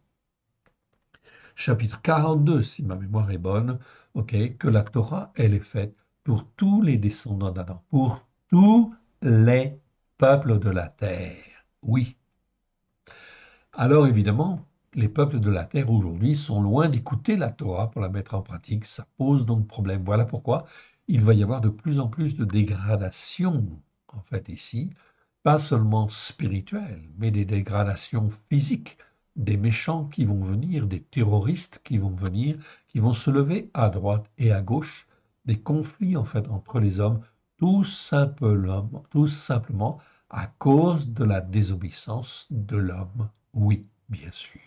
chapitre 42, si ma mémoire est bonne, ok, que la Torah, elle est faite pour tous les descendants d'Adam, pour tous les peuples de la terre. Oui. Alors évidemment, les peuples de la terre aujourd'hui sont loin d'écouter la Torah pour la mettre en pratique. Ça pose donc problème. Voilà pourquoi il va y avoir de plus en plus de dégradation, en fait, ici, pas seulement spirituelle, mais des dégradations physiques, des méchants qui vont venir, des terroristes qui vont venir, qui vont se lever à droite et à gauche, des conflits, en fait, entre les hommes, tout simplement à cause de la désobéissance de l'homme. Oui, bien sûr.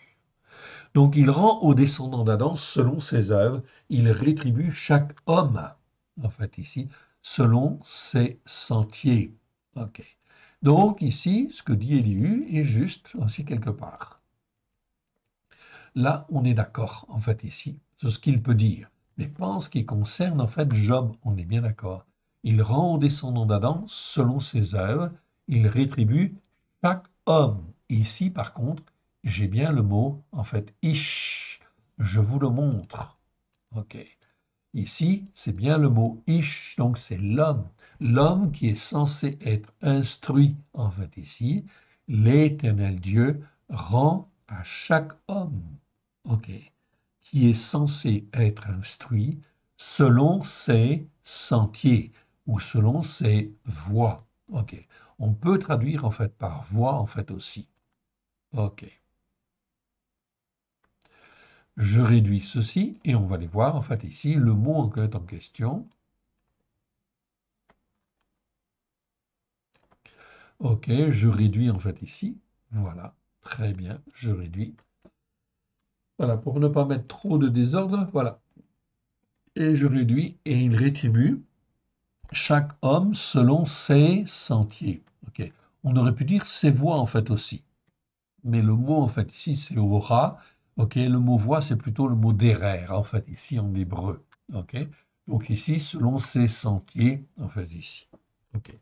Donc il rend aux descendants d'Adam selon ses œuvres, il rétribue chaque homme, en fait ici, selon ses sentiers. Ok. Donc ici, ce que dit Élihu est juste aussi quelque part. Là, on est d'accord, en fait, ici, sur ce qu'il peut dire. Mais pas en ce qui concerne, en fait, Job, on est bien d'accord. Il rend aux descendants d'Adam selon ses œuvres, il rétribue chaque homme. Ici, par contre, j'ai bien le mot, en fait, ish. Je vous le montre. OK. Ici, c'est bien le mot ish, donc c'est l'homme. L'homme qui est censé être instruit, en fait, ici, l'Éternel Dieu rend à chaque homme, ok, qui est censé être instruit selon ses sentiers ou selon ses voies. Ok. On peut traduire en fait par voie en fait aussi. Ok. Je réduis ceci et on va les voir en fait ici le mot en question. Ok, je réduis en fait ici. Voilà, très bien, je réduis. Voilà, pour ne pas mettre trop de désordre, voilà. Et je réduis et il rétribue chaque homme selon ses sentiers. Ok. On aurait pu dire ses voies en fait aussi. Mais le mot en fait ici c'est aura. Ok. Le mot voie c'est plutôt le mot derer en fait ici en hébreu. Ok. Donc ici selon ses sentiers en fait ici. Ok.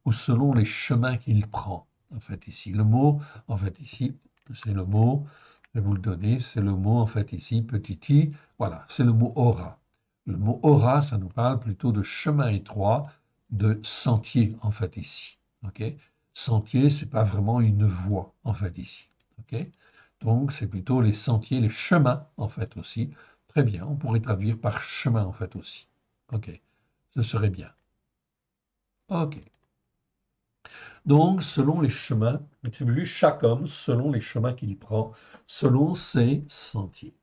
Ou selon les chemins qu'il prend en fait ici. Le mot en fait ici c'est le mot. Je vais vous le donner. C'est le mot en fait ici petit i. Voilà. C'est le mot aura. Le mot aura, ça nous parle plutôt de chemin étroit, de sentier, en fait, ici. OK? Sentier, c'est pas vraiment une voie, en fait, ici. OK? Donc, c'est plutôt les sentiers, les chemins, en fait, aussi. Très bien, on pourrait traduire par chemin, en fait, aussi. OK? Ce serait bien. OK. Donc, selon les chemins, attribue chaque homme selon les chemins qu'il prend, selon ses sentiers.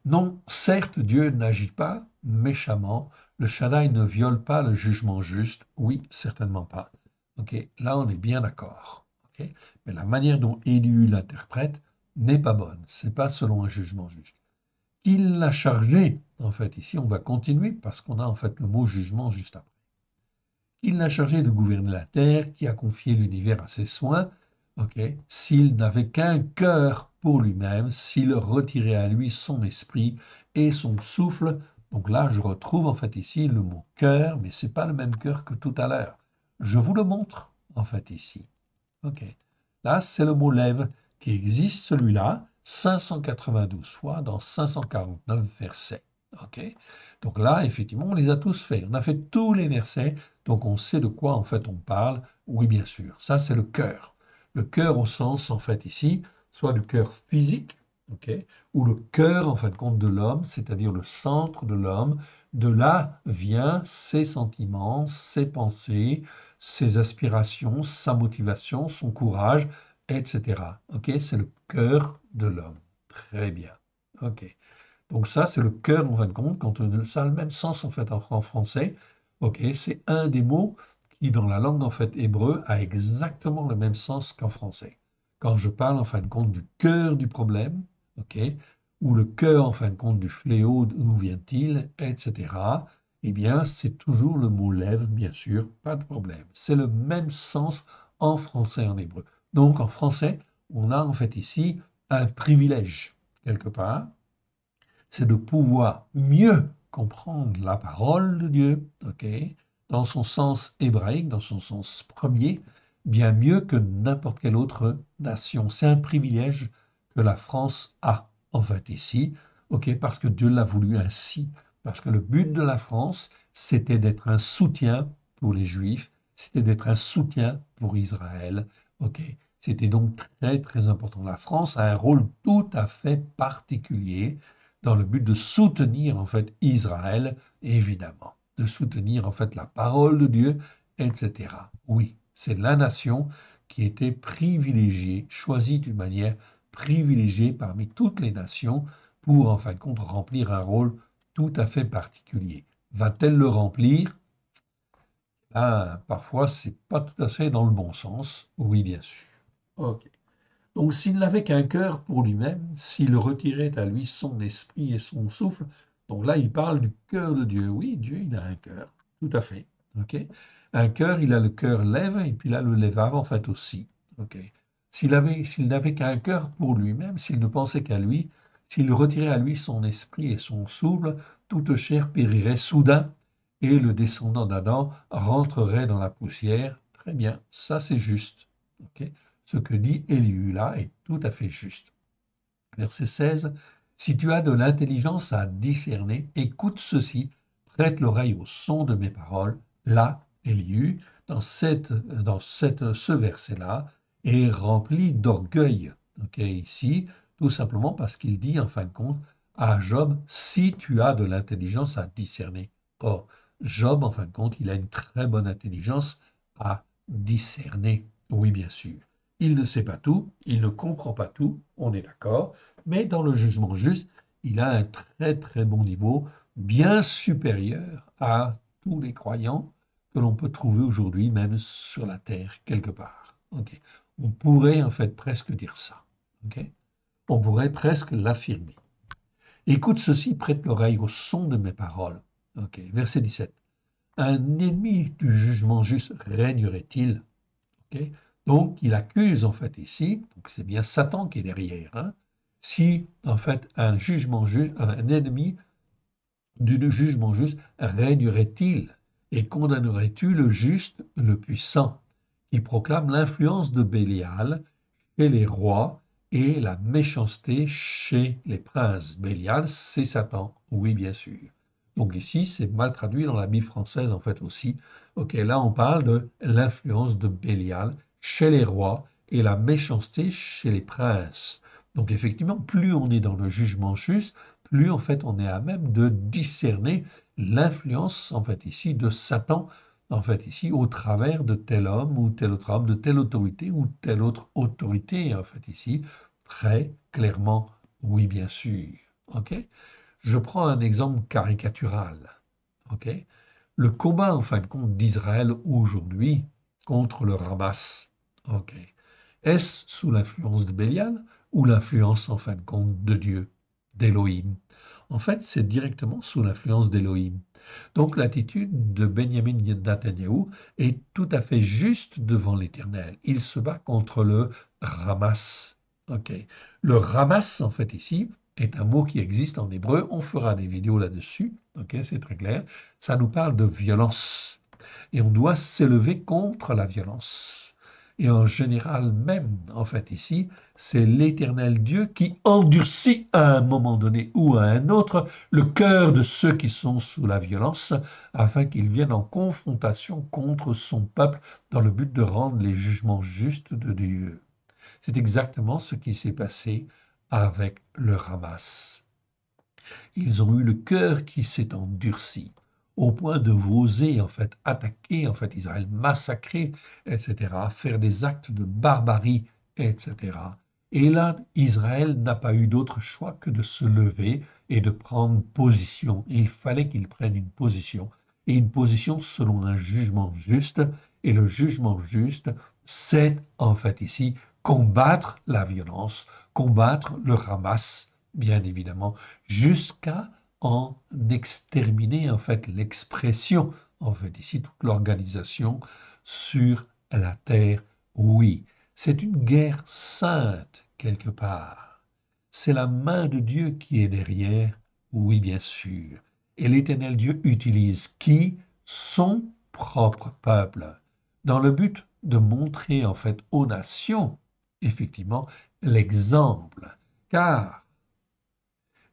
Non, certes, Dieu n'agit pas méchamment, Le Shaddai ne viole pas le jugement juste. Oui, certainement pas. Ok, là on est bien d'accord. Ok, mais la manière dont Élu l'interprète n'est pas bonne. C'est pas selon un jugement juste. Qu'il l'a chargé, en fait, ici on va continuer parce qu'on a en fait le mot jugement juste après. Il l'a chargé de gouverner la terre, qui a confié l'univers à ses soins, ok, s'il n'avait qu'un cœur pour lui-même, s'il retirait à lui son esprit et son souffle. Donc là, je retrouve en fait ici le mot cœur, mais c'est pas le même cœur que tout à l'heure. Je vous le montre en fait ici. Ok. Là, c'est le mot lève qui existe, celui-là, 592 fois dans 549 versets. Ok. Donc là, effectivement, on les a tous faits. On a fait tous les versets, donc on sait de quoi en fait on parle. Oui, bien sûr. Ça, c'est le cœur. Le cœur au sens, en fait, ici, soit du cœur physique, ok, ou le cœur, en fin de compte, de l'homme, c'est-à-dire le centre de l'homme. De là vient ses sentiments, ses pensées, ses aspirations, sa motivation, son courage, etc. Ok, c'est le cœur de l'homme. Très bien. Ok. Donc ça, c'est le cœur en fin de compte, quand ça a le même sens en fait en français. Ok, c'est un des mots qui dans la langue en fait hébreu a exactement le même sens qu'en français. Quand je parle en fin de compte du cœur du problème, ok, ou le cœur en fin de compte du fléau, d'où vient-il, etc. Eh bien, c'est toujours le mot lève, bien sûr, pas de problème. C'est le même sens en français et en hébreu. Donc en français, on a en fait ici un privilège quelque part, c'est de pouvoir mieux comprendre la parole de Dieu, ok, dans son sens hébraïque, dans son sens premier, bien mieux que n'importe quelle autre nation. C'est un privilège que la France a, en fait, ici, ok, parce que Dieu l'a voulu ainsi, parce que le but de la France, c'était d'être un soutien pour les Juifs, c'était d'être un soutien pour Israël, ok. C'était donc très, très important. La France a un rôle tout à fait particulier dans le but de soutenir en fait Israël, évidemment, de soutenir en fait la parole de Dieu, etc. Oui, c'est la nation qui était privilégiée, choisie d'une manière privilégiée parmi toutes les nations pour en fin de compte remplir un rôle tout à fait particulier. Va-t-elle le remplir? Ah, parfois, c'est pas tout à fait dans le bon sens. Oui, bien sûr. Ok. Donc s'il n'avait qu'un cœur pour lui-même, s'il retirait à lui son esprit et son souffle, donc là il parle du cœur de Dieu. Oui, Dieu il a un cœur, tout à fait. Ok. Un cœur, il a le cœur lève et puis il a le lèvave en fait aussi. Ok. S'il n'avait qu'un cœur pour lui-même, s'il ne pensait qu'à lui, s'il retirait à lui son esprit et son souffle, toute chair périrait soudain et le descendant d'Adam rentrerait dans la poussière. Très bien, ça c'est juste. Ok. Ce que dit Élihu là est tout à fait juste. Verset 16. Si tu as de l'intelligence à discerner, écoute ceci, prête l'oreille au son de mes paroles. Là, Élihu, ce verset-là, est rempli d'orgueil. Okay, ici, tout simplement parce qu'il dit, en fin de compte, à Job, si tu as de l'intelligence à discerner. Or, Job, en fin de compte, il a une très bonne intelligence à discerner. Oui, bien sûr. Il ne sait pas tout, il ne comprend pas tout, on est d'accord, mais dans le jugement juste, il a un très très bon niveau, bien supérieur à tous les croyants que l'on peut trouver aujourd'hui, même sur la terre, quelque part. Okay. On pourrait en fait presque dire ça. Okay. On pourrait presque l'affirmer. Écoute ceci, prête l'oreille au son de mes paroles. Okay. Verset 17. Un ennemi du jugement juste régnerait-il? Okay. Donc, il accuse en fait ici, donc c'est bien Satan qui est derrière, hein, si en fait un jugement juste, un ennemi du jugement juste régnerait-il et condamnerais-tu le juste, le puissant, qui proclame l'influence de Bélial chez les rois et la méchanceté chez les princes? Bélial, c'est Satan, oui bien sûr. Donc ici, c'est mal traduit dans la Bible française en fait aussi. Ok, là on parle de l'influence de Bélial chez les rois et la méchanceté chez les princes. Donc effectivement, plus on est dans le jugement juste, plus en fait on est à même de discerner l'influence en fait ici de Satan en fait ici au travers de tel homme ou tel autre homme, de telle autorité ou telle autre autorité en fait ici très clairement oui bien sûr. OK? Je prends un exemple caricatural. ok? Le combat, en fin de compte, d'Israël aujourd'hui contre le Hamas, ok? Est-ce sous l'influence de Bélial ou l'influence, en fin de compte, de Dieu, d'Élohim? En fait, c'est directement sous l'influence d'Élohim. Donc l'attitude de Benjamin Netanyahou est tout à fait juste devant l'Éternel. Il se bat contre le Hamas. Ok. Le Hamas, en fait, ici, est un mot qui existe en hébreu. On fera des vidéos là-dessus. Ok, c'est très clair. Ça nous parle de violence. Et on doit s'élever contre la violence. Et en général même, en fait, ici, c'est l'Éternel Dieu qui endurcit à un moment donné ou à un autre le cœur de ceux qui sont sous la violence, afin qu'ils viennent en confrontation contre son peuple dans le but de rendre les jugements justes de Dieu. C'est exactement ce qui s'est passé avec le Hamas. Ils ont eu le cœur qui s'est endurci au point de oser en fait attaquer en fait Israël, massacrer, etc., faire des actes de barbarie, etc. Et là, Israël n'a pas eu d'autre choix que de se lever et de prendre position. Et il fallait qu'il prenne une position, et une position selon un jugement juste. Et le jugement juste, c'est en fait ici combattre la violence, combattre le Hamas, bien évidemment, jusqu'à en exterminer en fait l'expression, en fait ici toute l'organisation sur la terre. Oui, c'est une guerre sainte quelque part. C'est la main de Dieu qui est derrière, oui bien sûr. Et l'Éternel Dieu utilise qui? Son propre peuple, dans le but de montrer en fait aux nations, effectivement, l'exemple. Car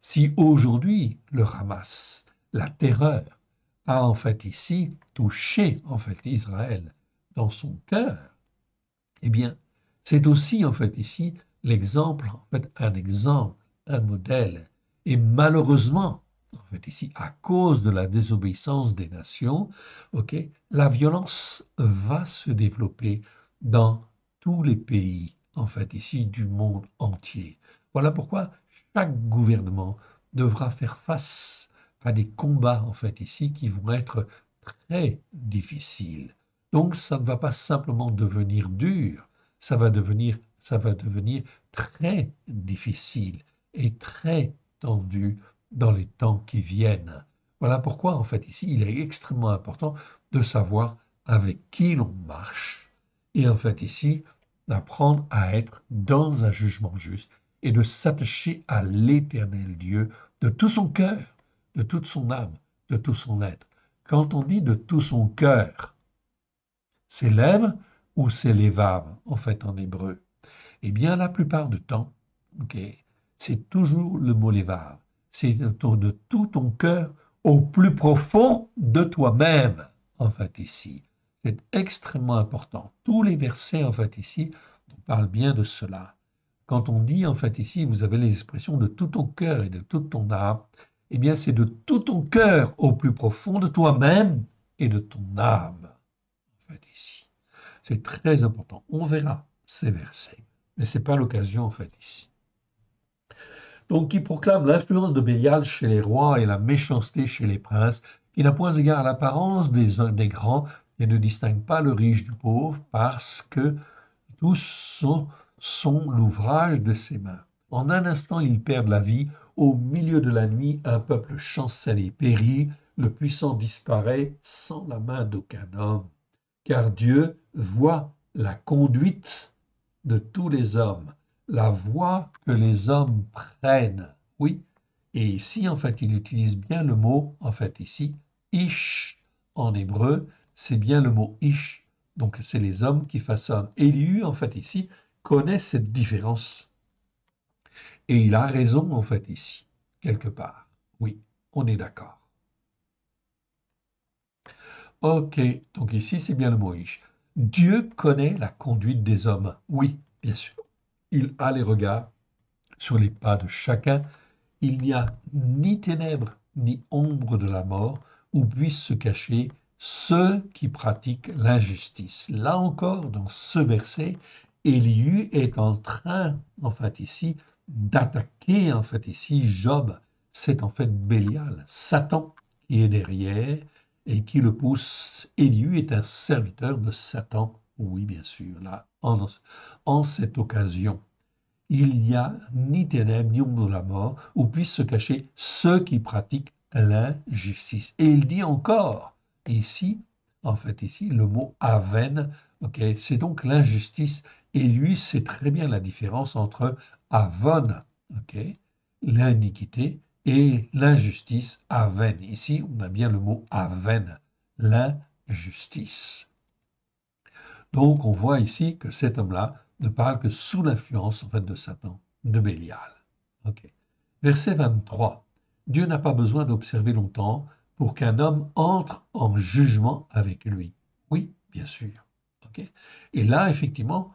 si aujourd'hui le Hamas, la terreur, a en fait ici touché en fait Israël dans son cœur, eh bien, c'est aussi en fait ici l'exemple, en fait un exemple, un modèle. Et malheureusement, en fait ici, à cause de la désobéissance des nations, ok, la violence va se développer dans tous les pays, en fait ici, du monde entier. Voilà pourquoi chaque gouvernement devra faire face à des combats, en fait ici, qui vont être très difficiles. Donc, ça ne va pas simplement devenir dur, ça va devenir très difficile et très tendu dans les temps qui viennent. Voilà pourquoi, en fait, ici, il est extrêmement important de savoir avec qui l'on marche et, en fait, ici, d'apprendre à être dans un jugement juste et de s'attacher à l'Éternel Dieu de tout son cœur, de toute son âme, de tout son être. Quand on dit de tout son cœur, c'est lèvres ou c'est les vaves, en fait, en hébreu? Eh bien, la plupart du temps, ok, c'est toujours le mot levav. C'est de tout ton cœur au plus profond de toi-même, en fait, ici. C'est extrêmement important. Tous les versets, en fait, ici, nous parlent bien de cela. Quand on dit, en fait, ici, vous avez l'expression de tout ton cœur et de toute ton âme, eh bien, c'est de tout ton cœur au plus profond de toi-même et de ton âme, en fait, ici. C'est très important. On verra ces versets, mais ce n'est pas l'occasion en fait ici. Donc, qui proclame l'influence de Bélial chez les rois et la méchanceté chez les princes, qui n'a point égard à l'apparence des grands et ne distingue pas le riche du pauvre, parce que tous sont l'ouvrage de ses mains. En un instant, ils perdent la vie. Au milieu de la nuit, un peuple chancelle et périt. Le puissant disparaît sans la main d'aucun homme. Car Dieu voit la conduite de tous les hommes, la voie que les hommes prennent. Oui, et ici, en fait, il utilise bien le mot, en fait, ici, ish, en hébreu, c'est bien le mot ish. Donc, c'est les hommes qui façonnent. Élu, en fait, ici, connaît cette différence. Et il a raison, en fait, ici, quelque part. Oui, on est d'accord. Ok, donc ici, c'est bien le mot ish. Dieu connaît la conduite des hommes. Oui, bien sûr. Il a les regards sur les pas de chacun. Il n'y a ni ténèbres ni ombre de la mort où puissent se cacher ceux qui pratiquent l'injustice. Là encore, dans ce verset, Élihu est en train, en fait ici, d'attaquer, en fait ici, Job. C'est en fait Bélial, Satan, qui est derrière et qui le pousse. Élihu est un serviteur de Satan. Oui, bien sûr, là, en cette occasion, il n'y a ni ténèbres ni ombre de la mort où puissent se cacher ceux qui pratiquent l'injustice. Et il dit encore, ici, en fait, ici, le mot aven, ok, c'est donc l'injustice. Et lui sait très bien la différence entre avon, ok, l'iniquité, et l'injustice, aven. Ici, on a bien le mot aven, l'injustice. Donc, on voit ici que cet homme-là ne parle que sous l'influence en fait, de Satan, de Bélial. Okay. Verset 23. Dieu n'a pas besoin d'observer longtemps pour qu'un homme entre en jugement avec lui. Oui, bien sûr. Okay. Et là, effectivement,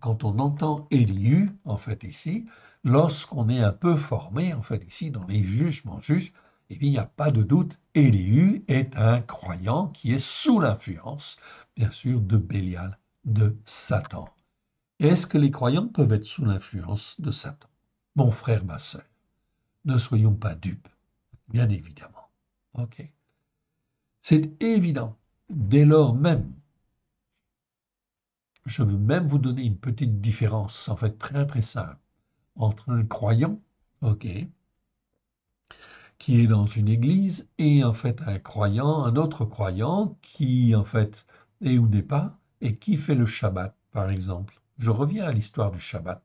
quand on entend Élihu, en fait, ici, lorsqu'on est un peu formé, en fait, ici, dans les jugements justes, eh bien, il n'y a pas de doute, Élihu est un croyant qui est sous l'influence, bien sûr, de Bélial, de Satan. Est-ce que les croyants peuvent être sous l'influence de Satan? Mon frère, ma sœur, ne soyons pas dupes, bien évidemment. Ok. C'est évident. Dès lors même, je veux même vous donner une petite différence, en fait très très simple, entre un croyant, ok, qui est dans une église, et en fait un croyant, un autre croyant, qui en fait est ou n'est pas, et qui fait le Shabbat, par exemple. Je reviens à l'histoire du Shabbat.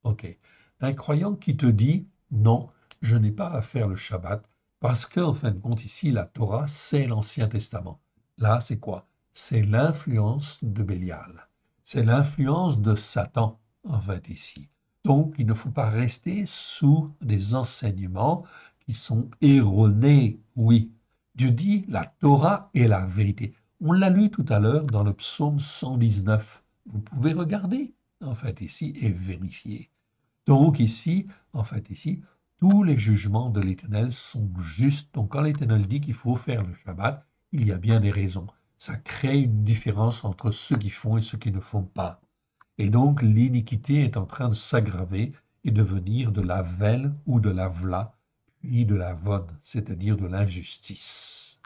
Ok. Un croyant qui te dit, non, je n'ai pas à faire le Shabbat, parce qu'en fin de compte, ici, la Torah, c'est l'Ancien Testament. Là, c'est quoi? C'est l'influence de Bélial. C'est l'influence de Satan, en fait, ici. Donc, il ne faut pas rester sous des enseignements qui sont erronés. Oui, Dieu dit, la Torah est la vérité. On l'a lu tout à l'heure dans le psaume 119. Vous pouvez regarder, en fait, ici, et vérifier. Donc ici, en fait, ici, tous les jugements de l'Éternel sont justes. Donc quand l'Éternel dit qu'il faut faire le Shabbat, il y a bien des raisons. Ça crée une différence entre ceux qui font et ceux qui ne font pas. Et donc l'iniquité est en train de s'aggraver et devenir de la velle ou de la vla, puis de la vone, c'est-à-dire de l'injustice.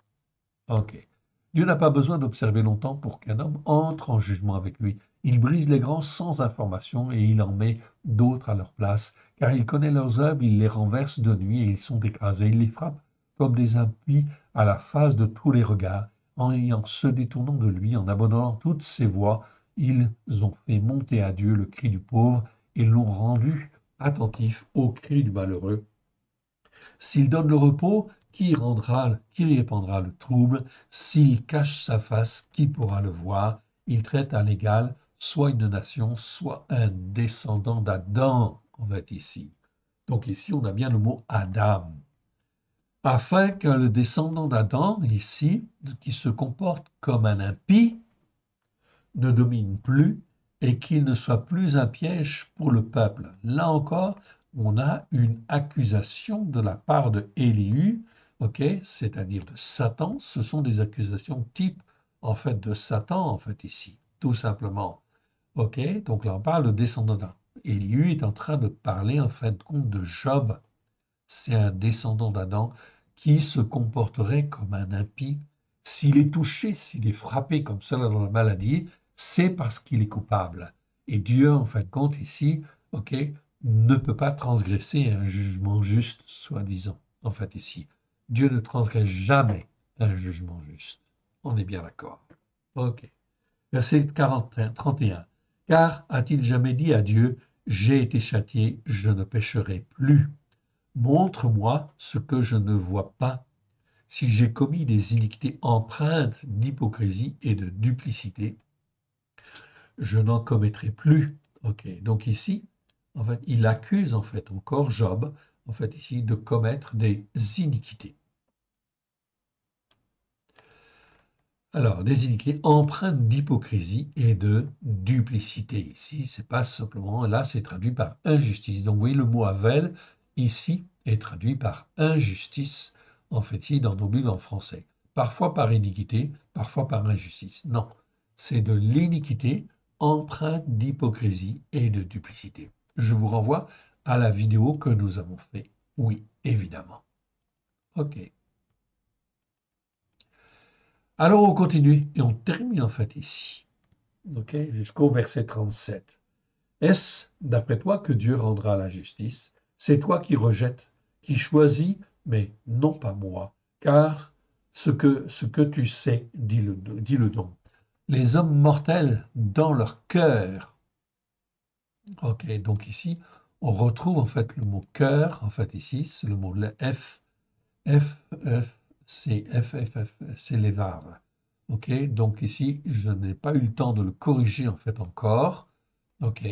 Ok. Dieu n'a pas besoin d'observer longtemps pour qu'un homme entre en jugement avec lui. Il brise les grands sans information et il en met d'autres à leur place, car il connaît leurs œuvres, il les renverse de nuit et ils sont écrasés. Il les frappe comme des impies à la face de tous les regards, en se détournant de lui, en abandonnant toutes ses voies. Ils ont fait monter à Dieu le cri du pauvre et l'ont rendu attentif au cri du malheureux. S'il donne le repos, qui répandra le trouble? S'il cache sa face, qui pourra le voir? Il traite à l'égal soit une nation, soit un descendant d'Adam, en fait ici. Donc ici, on a bien le mot Adam. Afin que le descendant d'Adam, ici, qui se comporte comme un impie, ne domine plus et qu'il ne soit plus un piège pour le peuple. Là encore, on a une accusation de la part de Élihu, ok, c'est-à-dire de Satan. Ce sont des accusations type en fait de Satan en fait ici, tout simplement. Ok, donc là on parle de descendant d'Adam. Élihu est en train de parler en fin de compte de Job. C'est un descendant d'Adam qui se comporterait comme un impie. S'il est touché, s'il est frappé comme cela dans la maladie, c'est parce qu'il est coupable. Et Dieu, en fin de compte, ici, ok, ne peut pas transgresser un jugement juste, soi-disant. En fait, ici, Dieu ne transgresse jamais un jugement juste. On est bien d'accord. Ok. Verset 31. Car a-t-il jamais dit à Dieu, j'ai été châtié, je ne pécherai plus. Montre-moi ce que je ne vois pas. Si j'ai commis des iniquités empreintes d'hypocrisie et de duplicité, je n'en commettrai plus. Ok. Donc ici, en fait, il accuse en fait encore Job, en fait ici, de commettre des iniquités. Alors, des iniquités empreintes d'hypocrisie et de duplicité. Ici, c'est pas simplement, là, c'est traduit par injustice. Donc, vous voyez, le mot avel, ici, est traduit par injustice, en fait, ici, dans nos Bibles en français. Parfois par iniquité, parfois par injustice. Non, c'est de l'iniquité empreinte d'hypocrisie et de duplicité. Je vous renvoie à la vidéo que nous avons fait. Oui, évidemment. OK. Alors on continue et on termine en fait ici, ok, jusqu'au verset 37. Est-ce, d'après toi, que Dieu rendra la justice? C'est toi qui rejettes, qui choisis, mais non pas moi, car ce que tu sais, dis-le donc. Les hommes mortels, dans leur cœur. Ok, donc ici, on retrouve en fait le mot cœur, en fait ici, c'est le mot F, F, F, c'est les vaves. Ok, donc ici, je n'ai pas eu le temps de le corriger en fait encore. Ok,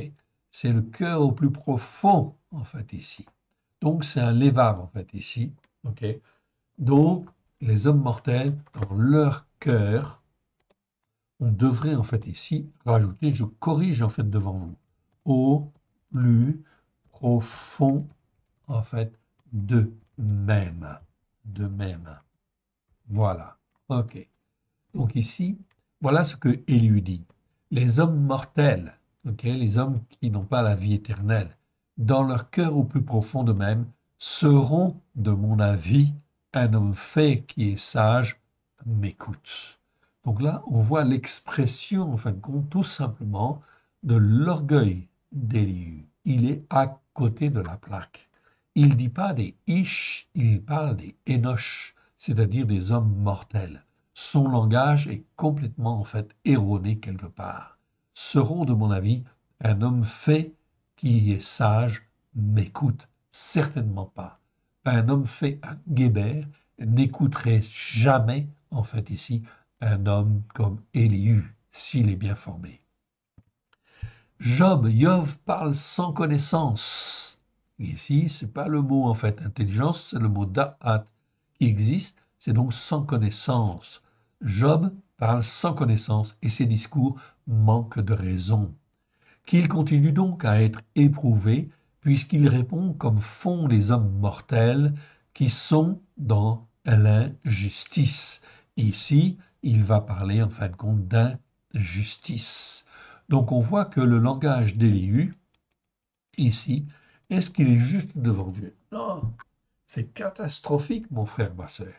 c'est le cœur au plus profond en fait ici. Donc c'est un lévave en fait ici. Ok, donc les hommes mortels dans leur cœur, on devrait en fait ici rajouter, je corrige en fait devant vous, au plus profond en fait de même, de même. Voilà. Ok. Donc ici, voilà ce que Élie dit. Les hommes mortels, ok, les hommes qui n'ont pas la vie éternelle, dans leur cœur au plus profond d'eux-mêmes, seront, de mon avis, un homme fait qui est sage m'écoute. Donc là, on voit l'expression, en fin de compte, tout simplement, de l'orgueil d'Élie. Il est à côté de la plaque. Il ne dit pas des Ish, il parle des Enoch, c'est-à-dire des hommes mortels. Son langage est complètement en fait erroné quelque part. Seront, de mon avis, un homme fait qui est sage m'écoute certainement pas. Un homme fait à Guébert n'écouterait jamais en fait ici un homme comme Élihu s'il est bien formé. Job parle sans connaissance. Ici, c'est pas le mot en fait intelligence, c'est le mot da'at qui existe, c'est donc sans connaissance. Job parle sans connaissance et ses discours manquent de raison. Qu'il continue donc à être éprouvé puisqu'il répond comme font les hommes mortels qui sont dans l'injustice. Ici, il va parler en fin de compte d'injustice. Donc on voit que le langage d'Élihu, ici, est-ce qu'il est juste devant Dieu? Non, c'est catastrophique, mon frère, ma sœur.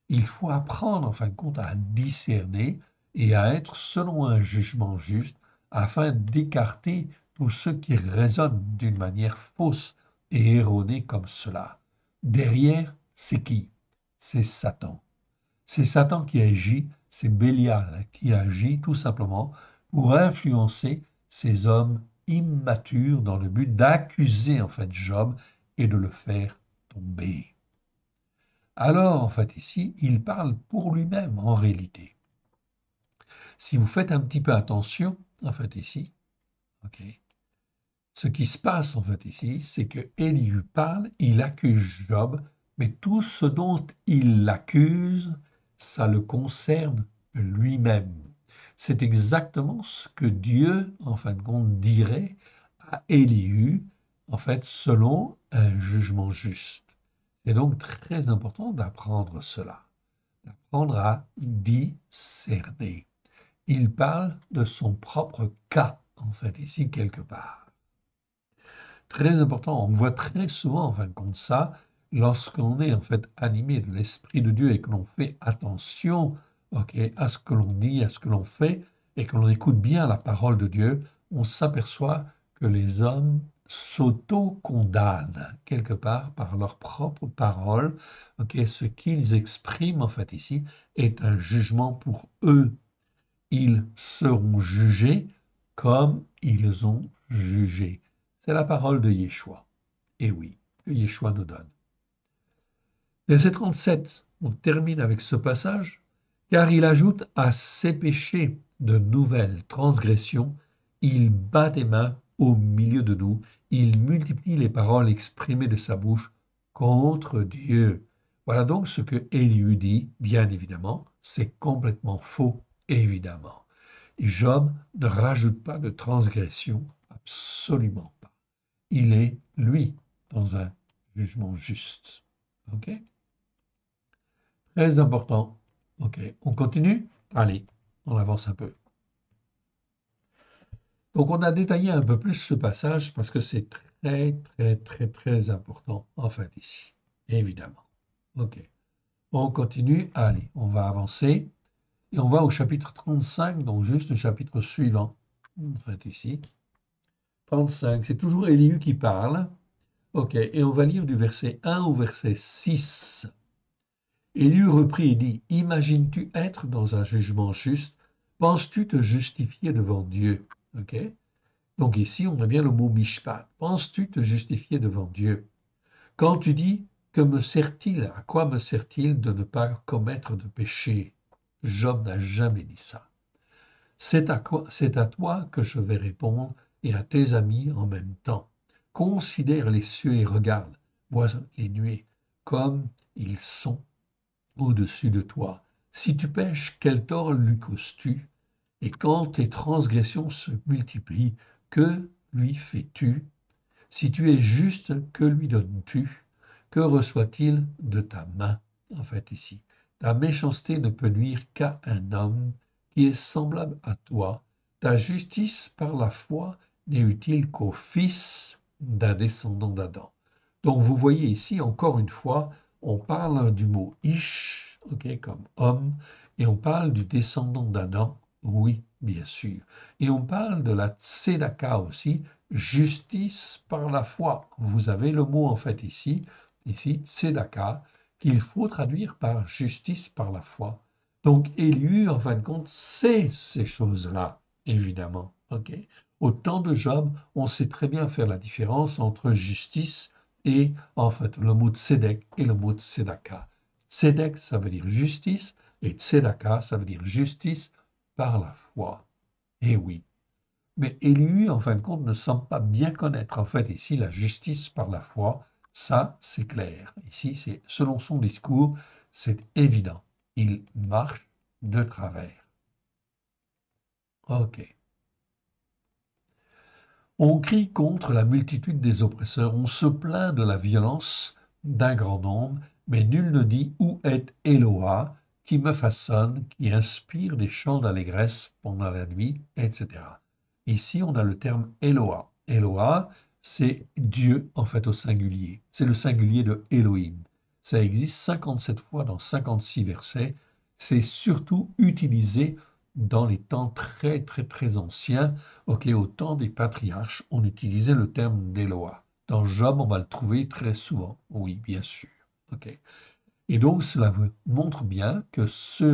Il faut apprendre, en fin de compte, à discerner et à être selon un jugement juste afin d'écarter tous ceux qui raisonnent d'une manière fausse et erronée comme cela. Derrière, c'est qui? C'est Satan. C'est Satan qui agit, c'est Bélial qui agit tout simplement pour influencer ces hommes immatures dans le but d'accuser en fait Job et de le faire tomber. Alors en fait ici, il parle pour lui-même en réalité. Si vous faites un petit peu attention, en fait ici, ok, ce qui se passe en fait ici, c'est que Élihu parle, il accuse Job, mais tout ce dont il l'accuse, ça le concerne lui-même. C'est exactement ce que Dieu, en fin de compte, dirait à Élihu, en fait, selon un jugement juste. C'est donc très important d'apprendre cela, d'apprendre à discerner. Il parle de son propre cas, en fait, ici, quelque part. Très important, on voit très souvent, en fin de compte, ça, lorsqu'on est, en fait, animé de l'Esprit de Dieu et que l'on fait attention, ok, à ce que l'on dit, à ce que l'on fait, et que l'on écoute bien la parole de Dieu, on s'aperçoit que les hommes s'auto-condamnent quelque part par leur propre parole. Ok, ce qu'ils expriment, en fait, ici, est un jugement pour eux. Ils seront jugés comme ils ont jugé. C'est la parole de Yeshua. Et oui, que Yeshua nous donne. Verset 37, on termine avec ce passage. Car il ajoute à ses péchés de nouvelles transgressions, il bat des mains au milieu de nous, il multiplie les paroles exprimées de sa bouche contre Dieu. Voilà donc ce que Élihu dit, bien évidemment, c'est complètement faux, évidemment. Job ne rajoute pas de transgression, absolument pas. Il est, lui, dans un jugement juste. OK? Très important. OK, on continue? Allez, on avance un peu. Donc, on a détaillé un peu plus ce passage parce que c'est très, très, très, très important, en fait, ici. Évidemment. OK. On continue. Allez, on va avancer. Et on va au chapitre 35, donc juste le chapitre suivant. En fait, ici. 35, c'est toujours Élihu qui parle. Ok, et on va lire du verset 1 au verset 6. Élihu reprit et dit, imagines-tu être dans un jugement juste? Penses-tu te justifier devant Dieu? Ok. Donc ici, on a bien le mot mishpat. Penses-tu te justifier devant Dieu? Quand tu dis, que me sert-il? À quoi me sert-il de ne pas commettre de péché? Job n'a jamais dit ça. C'est à toi que je vais répondre et à tes amis en même temps. Considère les cieux et regarde, vois les nuées comme ils sont au-dessus de toi. Si tu pèches, quel tort lui causes-tu? Et quand tes transgressions se multiplient, que lui fais-tu? Si tu es juste, que lui donnes-tu? Que reçoit-il de ta main? En fait, ici, ta méchanceté ne peut nuire qu'à un homme qui est semblable à toi. Ta justice par la foi n'est utile qu'au fils d'un descendant d'Adam. Donc, vous voyez ici, encore une fois, on parle du mot ish, ok, comme homme, et on parle du descendant d'Adam, oui, bien sûr. Et on parle de la tzedaka aussi, justice par la foi. Vous avez le mot en fait ici, tzedaka, qu'il faut traduire par justice par la foi. Donc Élu, en fin de compte, sait ces choses-là, évidemment. Ok. Au temps de Job, on sait très bien faire la différence entre justice et en fait le mot tzedek et le mot tzedaka. Tzedek, ça veut dire justice, et tzedaka, ça veut dire justice par la foi. Eh oui. Mais Élu, en fin de compte, ne semble pas bien connaître, en fait, ici, la justice par la foi. Ça, c'est clair. Ici, c'est selon son discours, c'est évident. Il marche de travers. OK. On crie contre la multitude des oppresseurs, on se plaint de la violence d'un grand nombre, mais nul ne dit où est Eloah, qui me façonne, qui inspire des chants d'allégresse pendant la nuit, etc. Ici, on a le terme Eloah. Eloah, c'est Dieu en fait au singulier. C'est le singulier de Elohim. Ça existe 57 fois dans 56 versets. C'est surtout utilisé dans les temps très très très anciens. Ok, au temps des patriarches, on utilisait le terme d'Eloah. Dans Job, on va le trouver très souvent. Oui, bien sûr. Ok. Et donc, cela montre bien que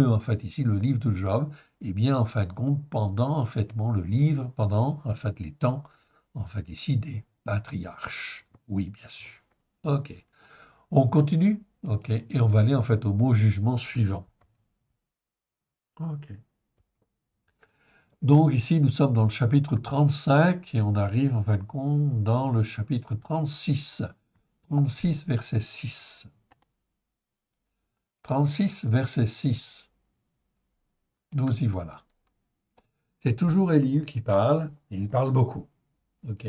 en fait, ici, le livre de Job, eh bien, en fin de compte, pendant, en fait, le livre, pendant, en fait, les temps, en fait, ici, des patriarches. Oui, bien sûr. Ok. On continue? Ok. Et on va aller, en fait, au mot jugement suivant. Ok. Donc ici, nous sommes dans le chapitre 35 et on arrive en fin de compte dans le chapitre 36. 36, verset 6. 36, verset 6. Nous y voilà. C'est toujours Élihu qui parle, il parle beaucoup. Ok.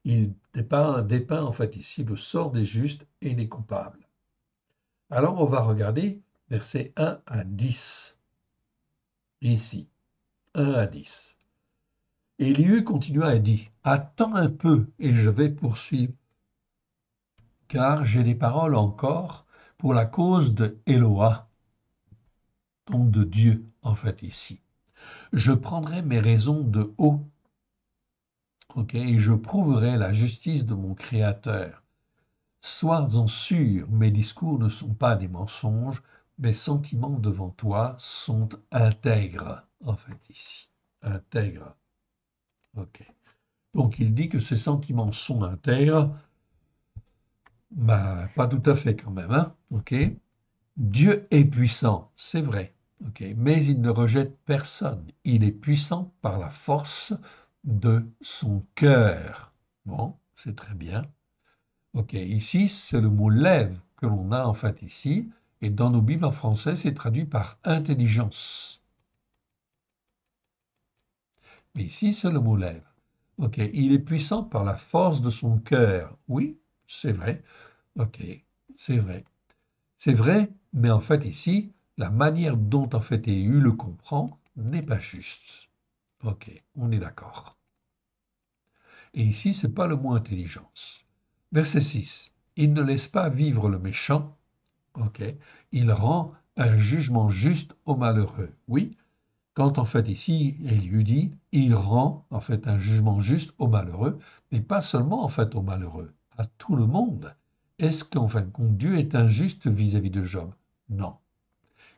Il dépeint en fait ici le sort des justes et des coupables. Alors on va regarder versets 1 à 10. Ici, 1 à 10. Élihu continua et dit, attends un peu et je vais poursuivre, car j'ai des paroles encore pour la cause de Eloah, donc de Dieu en fait ici. Je prendrai mes raisons de haut, ok, et je prouverai la justice de mon Créateur. Sois-en sûr, mes discours ne sont pas des mensonges, mes sentiments devant toi sont intègres, en fait ici, intègres. Ok. Donc il dit que ses sentiments sont intègres, bah, pas tout à fait quand même, hein, ok. Dieu est puissant, c'est vrai, ok, mais il ne rejette personne. Il est puissant par la force de son cœur. Bon, c'est très bien. Ok, ici, c'est le mot lève que l'on a en fait ici, et dans nos Bibles en français, c'est traduit par intelligence. Mais ici, c'est le mot lève. Ok, il est puissant par la force de son cœur. Oui, c'est vrai. Ok, c'est vrai. C'est vrai, mais en fait ici, la manière dont en fait Éhu le comprend n'est pas juste. Ok, on est d'accord. Et ici, c'est pas le mot intelligence. Verset 6. Il ne laisse pas vivre le méchant. Ok, il rend un jugement juste aux malheureux. Oui, quand en fait ici, Élihu dit, il rend en fait un jugement juste aux malheureux, mais pas seulement en fait aux malheureux, à tout le monde. Est-ce qu'en fin de compte, Dieu est injuste vis-à-vis de Job? Non.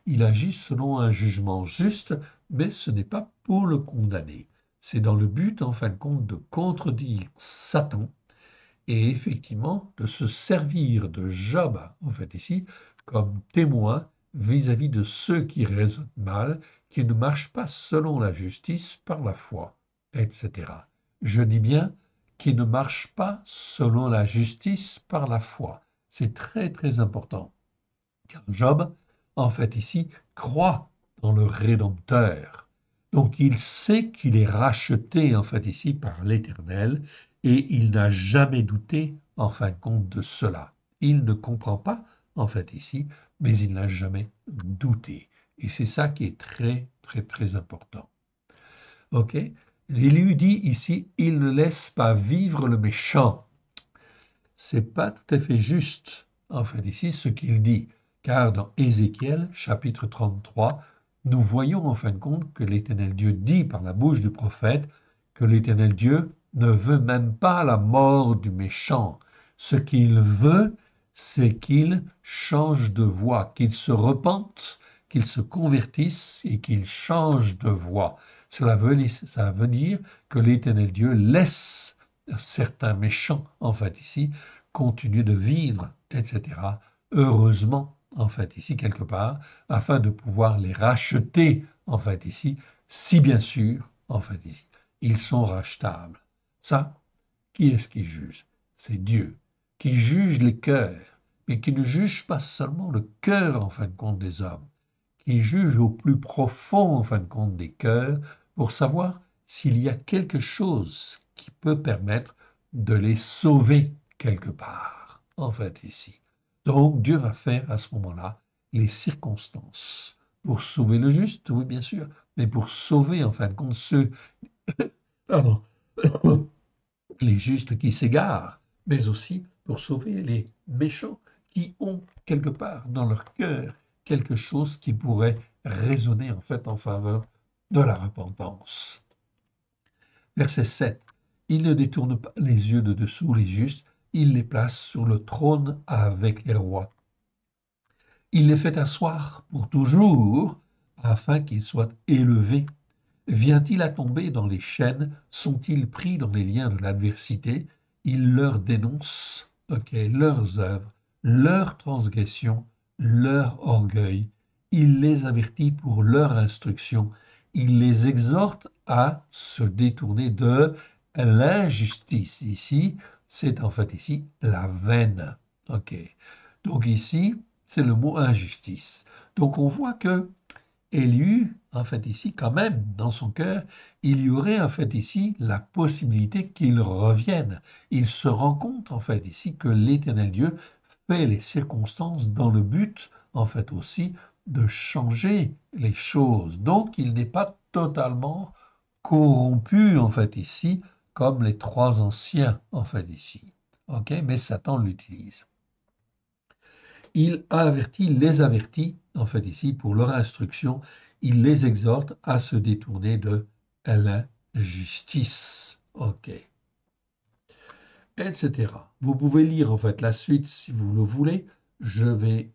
Il agit selon un jugement juste, mais ce n'est pas pour le condamner. C'est dans le but, en fin de compte, de contredire Satan et effectivement de se servir de Job, en fait ici, comme témoin vis-à-vis de ceux qui raisonnent mal, qui ne marchent pas selon la justice par la foi, etc. Je dis bien qui ne marchent pas selon la justice par la foi. C'est très très important. Car Job, en fait ici, croit dans le Rédempteur. Donc il sait qu'il est racheté, en fait ici, par l'Éternel, et il n'a jamais douté, en fin de compte, de cela. Il ne comprend pas, en fait ici, mais il n'a jamais douté. Et c'est ça qui est très, très, très important. OK? Il lui dit ici, il ne laisse pas vivre le méchant. C'est pas tout à fait juste, en fait, ici, ce qu'il dit. Car dans Ézéchiel, chapitre 33, nous voyons en fin de compte que l'Éternel Dieu dit par la bouche du prophète que l'Éternel Dieu ne veut même pas la mort du méchant. Ce qu'il veut, c'est qu'il change de voie, qu'il se repente, qu'il se convertisse et qu'il change de voie. Ça veut dire que l'Éternel Dieu laisse certains méchants, en fait, ici, continuent de vivre, etc. Heureusement, en fait, ici, quelque part, afin de pouvoir les racheter, en fait, ici, si bien sûr, en fait, ici, ils sont rachetables. Ça, qui est-ce qui juge? C'est Dieu, qui juge les cœurs, mais qui ne juge pas seulement le cœur, en fin de compte, des hommes, qui juge au plus profond, en fin de compte, des cœurs, pour savoir s'il y a quelque chose qui peut permettre de les sauver quelque part, en fait, ici. Donc, Dieu va faire à ce moment-là les circonstances pour sauver le juste, oui, bien sûr, mais pour sauver, en fin de compte, ceux, pardon, les justes qui s'égarent, mais aussi pour sauver les méchants qui ont quelque part dans leur cœur quelque chose qui pourrait résonner en fait en faveur de la repentance. Verset 7. Il ne détourne pas les yeux de dessous les justes, il les place sur le trône avec les rois. Il les fait asseoir pour toujours afin qu'ils soient élevés. Vient-il à tomber dans les chaînes? Sont-ils pris dans les liens de l'adversité? Il leur dénonce leurs œuvres, leurs transgressions, leur orgueil. Il les avertit pour leur instruction. Il les exhorte à se détourner de l'injustice. Ici, c'est en fait ici la veine. Donc ici, c'est le mot injustice. Donc on voit que Élihu, en fait ici, quand même, dans son cœur, il y aurait en fait ici la possibilité qu'il revienne. Il se rend compte en fait ici que l'Éternel Dieu fait les circonstances dans le but, en fait aussi, de changer les choses. Donc il n'est pas totalement corrompu en fait ici, comme les trois anciens en fait ici. Mais Satan l'utilise. Il les avertit, en fait ici, pour leur instruction, il les exhorte à se détourner de l'injustice. Etc. Vous pouvez lire en fait la suite si vous le voulez. Je vais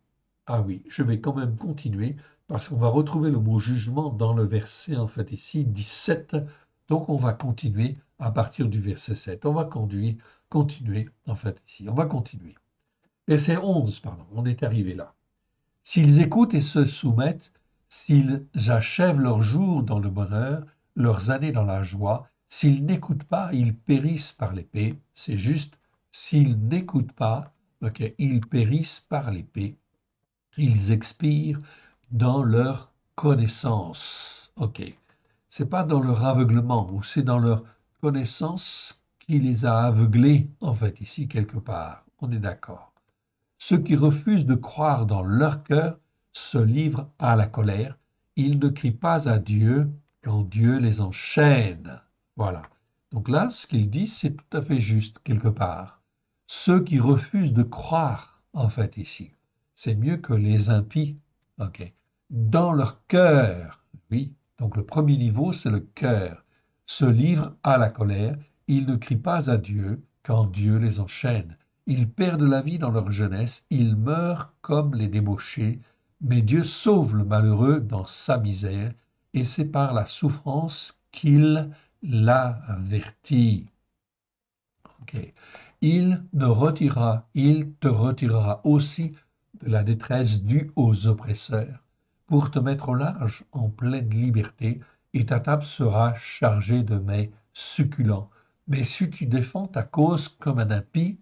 quand même continuer parce qu'on va retrouver le mot jugement dans le verset en fait ici 17. Donc on va continuer à partir du verset 7. On va continuer en fait ici. On va continuer. Verset 11, pardon, on est arrivé là. S'ils écoutent et se soumettent, s'ils achèvent leurs jours dans le bonheur, leurs années dans la joie, s'ils n'écoutent pas, ils périssent par l'épée. C'est juste, s'ils n'écoutent pas, ils périssent par l'épée. Ils expirent dans leur connaissance. C'est pas dans leur aveuglement, ou c'est dans leur connaissance qui les a aveuglés, en fait, ici, quelque part. On est d'accord. Ceux qui refusent de croire dans leur cœur se livrent à la colère. Ils ne crient pas à Dieu quand Dieu les enchaîne. Voilà. Donc là, ce qu'il dit, c'est tout à fait juste quelque part. Ceux qui refusent de croire, en fait, ici, c'est mieux que les impies, dans leur cœur, oui, Donc le premier niveau, c'est le cœur. Se livre à la colère, ils ne crient pas à Dieu quand Dieu les enchaîne. Ils perdent la vie dans leur jeunesse, ils meurent comme les débauchés, mais Dieu sauve le malheureux dans sa misère, et c'est par la souffrance qu'il l'avertit. Ok. Il te retirera aussi de la détresse due aux oppresseurs, pour te mettre au large en pleine liberté, et ta table sera chargée de mets succulents. Mais si tu défends ta cause comme un impie,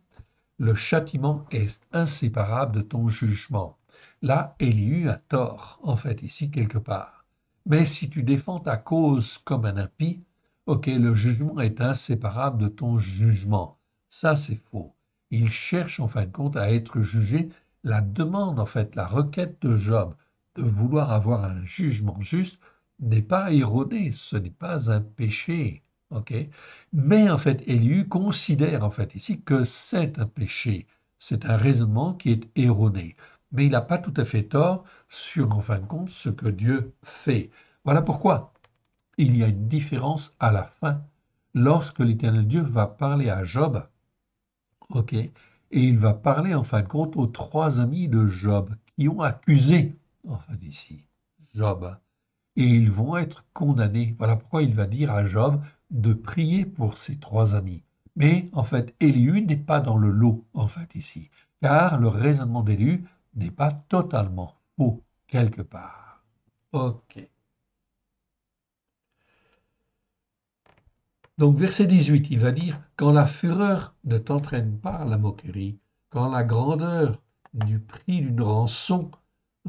le châtiment est inséparable de ton jugement. Là, Élihu a tort, en fait, ici quelque part. Mais si tu défends ta cause comme un impie, ok, le jugement est inséparable de ton jugement. Ça, c'est faux. Il cherche en fin de compte à être jugé. La demande, en fait, la requête de Job de vouloir avoir un jugement juste n'est pas erronée, ce n'est pas un péché. Ok. Mais en fait, Élihu considère en fait ici que c'est un péché, c'est un raisonnement qui est erroné. Mais il n'a pas tout à fait tort sur, en fin de compte, ce que Dieu fait. Voilà pourquoi il y a une différence à la fin lorsque l'Éternel Dieu va parler à Job, ok, et il va parler en fin de compte aux trois amis de Job qui ont accusé, en fait ici, Job et ils vont être condamnés. Voilà pourquoi il va dire à Job de prier pour ses trois amis. Mais en fait, Élihu n'est pas dans le lot, en fait, ici, car le raisonnement d'Élihu n'est pas totalement faux, quelque part. Ok. Donc, verset 18, il va dire, quand la fureur ne t'entraîne pas à la moquerie, quand la grandeur du prix d'une rançon,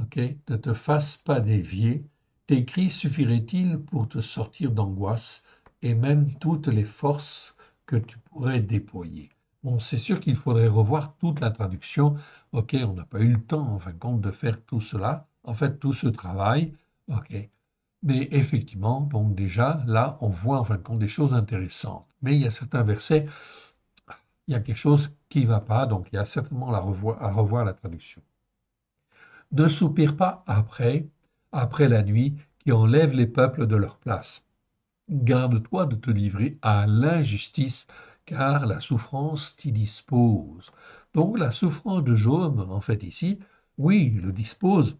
ok, ne te fasse pas dévier, tes cris suffiraient-ils pour te sortir d'angoisse et même toutes les forces que tu pourrais déployer? Bon, c'est sûr qu'il faudrait revoir toute la traduction. Ok, on n'a pas eu le temps, en fin de compte, de faire tout cela, en fait, tout ce travail. Ok, mais effectivement, donc déjà, là, on voit en fin de compte des choses intéressantes. Mais il y a certains versets, il y a quelque chose qui ne va pas, donc il y a certainement à revoir la traduction. Ne soupire pas après la nuit qui enlève les peuples de leur place. Garde-toi de te livrer à l'injustice, car la souffrance t'y dispose. Donc la souffrance de Job, en fait ici, oui, il le dispose,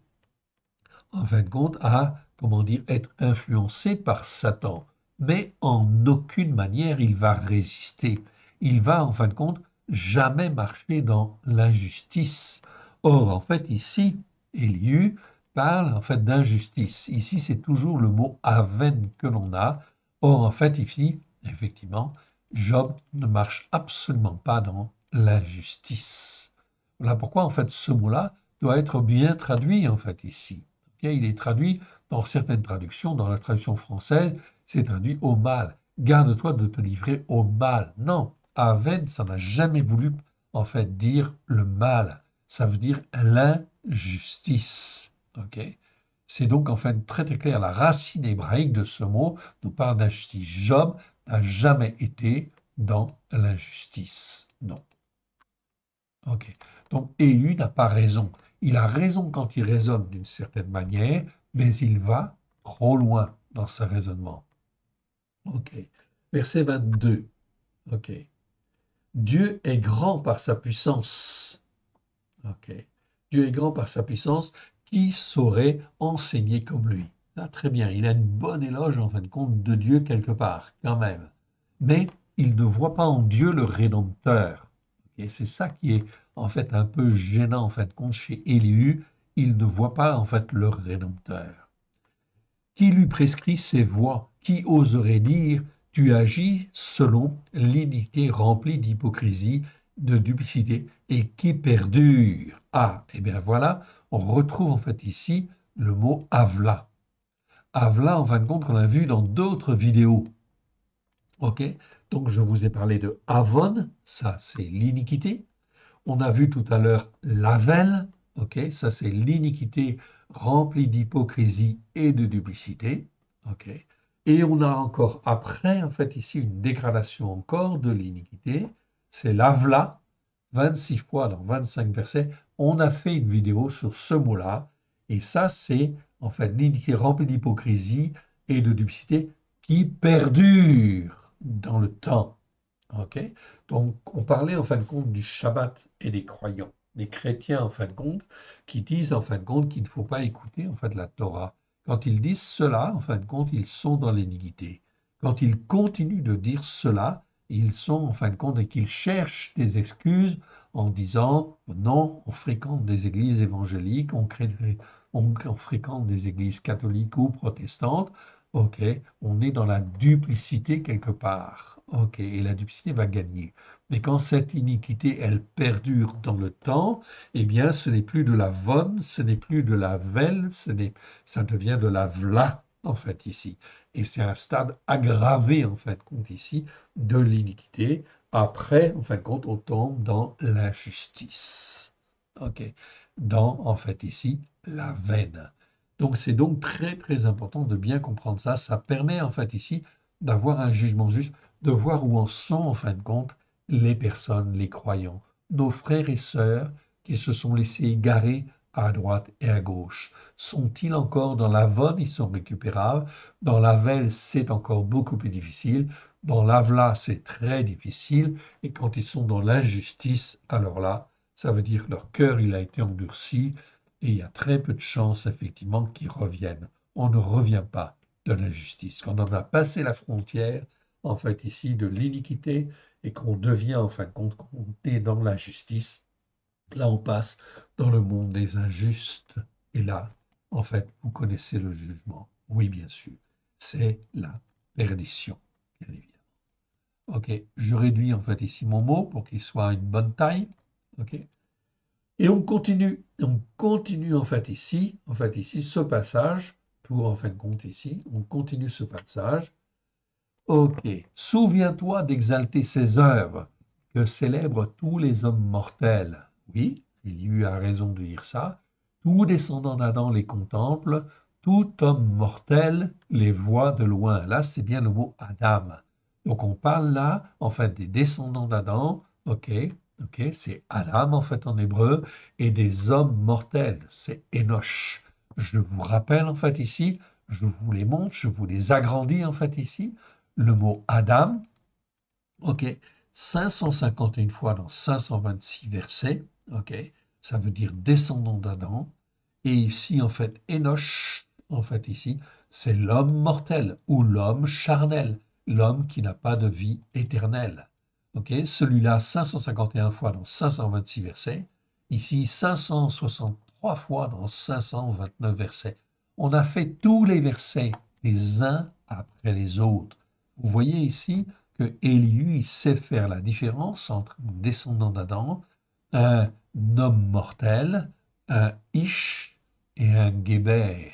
en fin de compte, à, comment dire, être influencé par Satan. Mais en aucune manière il va résister. Il va, en fin de compte, jamais marcher dans l'injustice. Or, en fait, ici, Élihu parle en fait d'injustice. Ici, c'est toujours le mot aven que l'on a. Or, en fait, ici, effectivement, Job ne marche absolument pas dans l'injustice. Voilà pourquoi, en fait, ce mot-là doit être bien traduit, en fait, ici. Il est traduit dans certaines traductions, dans la traduction française, c'est traduit au mal. Garde-toi de te livrer au mal. Non, Aven, ça n'a jamais voulu en fait dire le mal. Ça veut dire l'injustice. Ok. C'est donc en fait très très clair. La racine hébraïque de ce mot nous parle d'injustice. Job n'a jamais été dans l'injustice. Non. Ok. Donc Élu n'a pas raison. Il a raison quand il raisonne d'une certaine manière, mais il va trop loin dans ce raisonnement. Ok. Verset 22. Ok. Dieu est grand par sa puissance. Ok. Dieu est grand par sa puissance. Qui saurait enseigner comme lui? Là, très bien. Il a une bonne éloge en fin de compte de Dieu quelque part, quand même. Mais il ne voit pas en Dieu le Rédempteur. Et c'est ça qui est en fait un peu gênant en fin de compte chez Élihu. Il ne voit pas en fait le Rédempteur. Qui lui prescrit ses voies? Qui oserait dire tu agis selon l'iniquité remplie d'hypocrisie, de duplicité et qui perdure? Ah, et bien voilà, on retrouve en fait ici le mot Avla. Avla, en fin de compte, on l'a vu dans d'autres vidéos. Ok, donc je vous ai parlé de Avon, ça c'est l'iniquité. On a vu tout à l'heure Lavel, ok, ça c'est l'iniquité remplie d'hypocrisie et de duplicité, ok. Et on a encore après, en fait, ici une dégradation encore de l'iniquité, c'est l'Avla, 26 fois dans 25 versets. On a fait une vidéo sur ce mot-là, et ça c'est en fait l'iniquité remplie d'hypocrisie et de duplicité qui perdure dans le temps. Ok. Donc, on parlait en fin de compte du Shabbat et des croyants, des chrétiens en fin de compte, qui disent en fin de compte qu'il ne faut pas écouter en fait la Torah. Quand ils disent cela, en fin de compte, ils sont dans l'iniquité. Quand ils continuent de dire cela, ils sont en fin de compte et qu'ils cherchent des excuses en disant non, on fréquente des églises évangéliques, on fréquente des églises catholiques ou protestantes. Ok, on est dans la duplicité quelque part. Ok, et la duplicité va gagner. Mais quand cette iniquité, elle perdure dans le temps, eh bien, ce n'est plus de la vonne, ce n'est plus de la velle, ça devient de la vla, en fait, ici. Et c'est un stade aggravé, en fait, compte ici, de l'iniquité. Après, en fin de compte, on tombe dans l'injustice. Ok, dans, en fait, ici, la veine. Donc c'est donc très très important de bien comprendre ça. Ça permet en fait ici d'avoir un jugement juste, de voir où en sont en fin de compte les personnes, les croyants, nos frères et sœurs qui se sont laissés égarer à droite et à gauche. Sont-ils encore dans la vonne? Ils sont récupérables. Dans la velle, c'est encore beaucoup plus difficile. Dans l'avla, c'est très difficile. Et quand ils sont dans l'injustice, alors là, ça veut dire que leur cœur, il a été endurci et il y a très peu de chances, effectivement, qu'ils reviennent. On ne revient pas de l'injustice. Quand on a passé la frontière, en fait, ici, de l'iniquité, et qu'on devient, en fin de compte, qu'on est dans la justice, là, on passe dans le monde des injustes. Et là, en fait, vous connaissez le jugement. Oui, bien sûr. C'est la perdition, bien évidemment. OK, je réduis, en fait, ici mon mot pour qu'il soit à une bonne taille. OK. Et on continue en fait ici, ce passage, pour en fin de compte ici, on continue ce passage. Ok, souviens-toi d'exalter ses œuvres, que célèbrent tous les hommes mortels. Oui, il y eut a raison de dire ça. Tout descendant d'Adam les contemple, tout homme mortel les voit de loin. Là, c'est bien le mot Adam. Donc on parle là, en fait, des descendants d'Adam, ok, ok, c'est Adam en fait en hébreu, et des hommes mortels, c'est Enoch. Je vous rappelle en fait ici, je vous les montre, je vous les agrandis en fait ici, le mot Adam, ok, 551 fois dans 526 versets, ok, ça veut dire descendant d'Adam, et ici en fait Enoch, en fait ici, c'est l'homme mortel ou l'homme charnel, l'homme qui n'a pas de vie éternelle. Ok, celui-là 551 fois dans 526 versets, ici 563 fois dans 529 versets. On a fait tous les versets les uns après les autres. Vous voyez ici que Élihu, il sait faire la différence entre un descendant d'Adam, un homme mortel, un Ish et un Guébert.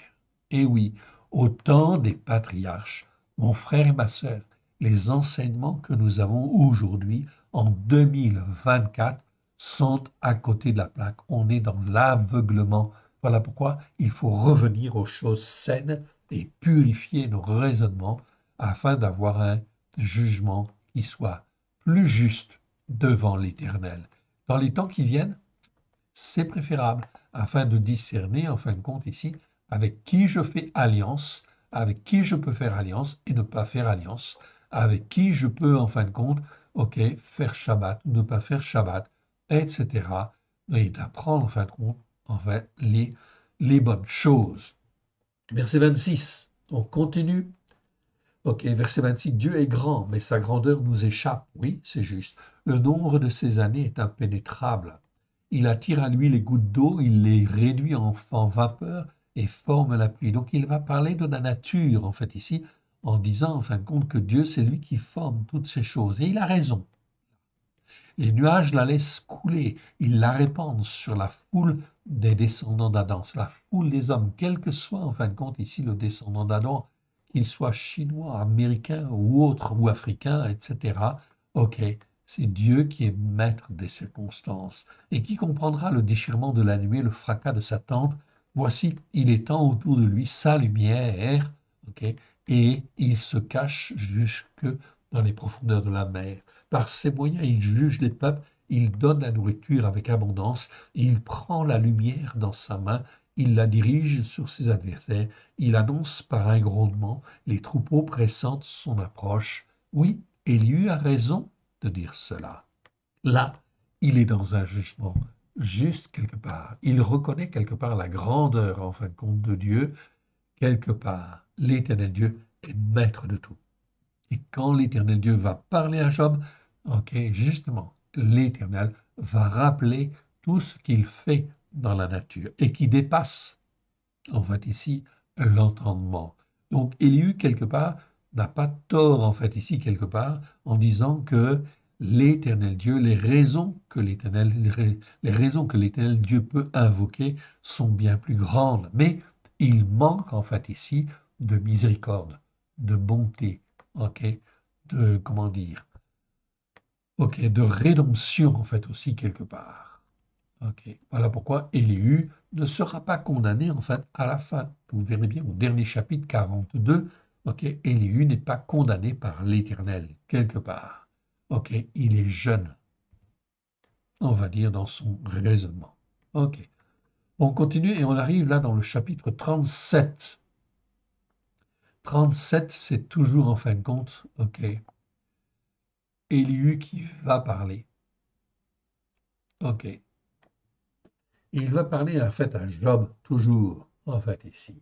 Et oui, au temps des patriarches, mon frère et ma sœur, les enseignements que nous avons aujourd'hui, en 2024, sont à côté de la plaque. On est dans l'aveuglement. Voilà pourquoi il faut revenir aux choses saines et purifier nos raisonnements afin d'avoir un jugement qui soit plus juste devant l'Éternel. Dans les temps qui viennent, c'est préférable afin de discerner, en fin de compte, ici, avec qui je fais alliance, avec qui je peux faire alliance et ne pas faire alliance, avec qui je peux, en fin de compte, ok, faire Shabbat, ne pas faire Shabbat, etc. Et d'apprendre, en fin de compte, en fait, les bonnes choses. Verset 26, on continue. Ok, verset 26, Dieu est grand, mais sa grandeur nous échappe. Oui, c'est juste. Le nombre de ses années est impénétrable. Il attire à lui les gouttes d'eau, il les réduit en vapeur et forme la pluie. Donc il va parler de la nature, en fait, ici, en disant, en fin de compte, que Dieu, c'est lui qui forme toutes ces choses. Et il a raison. Les nuages la laissent couler, ils la répandent sur la foule des descendants d'Adam, sur la foule des hommes, quel que soit, en fin de compte, ici, le descendant d'Adam, qu'il soit chinois, américain ou autre, ou africain, etc. Ok, c'est Dieu qui est maître des circonstances et qui comprendra le déchirement de la nuée, le fracas de sa tente. Voici, il étend autour de lui sa lumière, ok, et il se cache jusque dans les profondeurs de la mer. Par ses moyens, il juge les peuples, il donne la nourriture avec abondance, il prend la lumière dans sa main il la dirige sur ses adversaires, il annonce par un grondement, les troupeaux pressentent son approche. Oui, Élihu a raison de dire cela. Là, il est dans un jugement juste quelque part. Il reconnaît quelque part la grandeur, en fin de compte, de Dieu. Quelque part, l'Éternel Dieu est maître de tout. Et quand l'Éternel Dieu va parler à Job, ok, justement, l'Éternel va rappeler tout ce qu'il fait dans la nature et qui dépasse, en fait, ici, l'entendement. Donc, Élihu, quelque part, n'a pas tort, en fait, ici, quelque part, en disant que l'Éternel Dieu, les raisons que l'Éternel Dieu peut invoquer sont bien plus grandes. Mais il manque, en fait, ici, de miséricorde, de bonté, ok, de, comment dire, ok, de rédemption, en fait, aussi, quelque part. Ok, voilà pourquoi Élihu ne sera pas condamné en fait à la fin. Vous verrez bien au dernier chapitre 42, ok, Élihu n'est pas condamné par l'Éternel quelque part. Ok, il est jeune, on va dire, dans son raisonnement. Ok, on continue et on arrive là dans le chapitre 37. 37, c'est toujours en fin de compte, ok, Élihu qui va parler. Ok, il va parler en fait à Job, toujours, en fait, ici.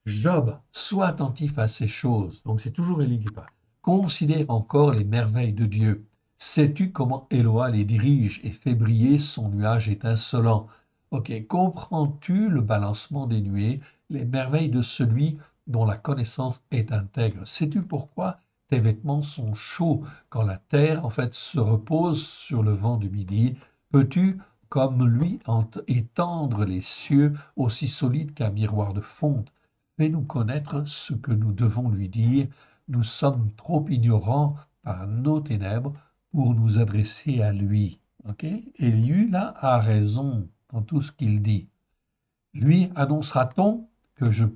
Job, sois attentif à ces choses. Donc c'est toujours Élie qui parle. Considère encore les merveilles de Dieu. Sais-tu comment Éloa les dirige et fait briller son nuage étincelant? Ok, comprends-tu le balancement des nuées, les merveilles de celui dont la connaissance est intègre? Sais-tu pourquoi tes vêtements sont chauds quand la terre en fait se repose sur le vent du midi? Peux-tu, comme lui, étendre les cieux aussi solides qu'un miroir de fonte? Fais-nous connaître ce que nous devons lui dire. Nous sommes trop ignorants par nos ténèbres pour nous adresser à lui. Ok? Élihu, là, a raison dans tout ce qu'il dit. Lui annoncera-t-on que je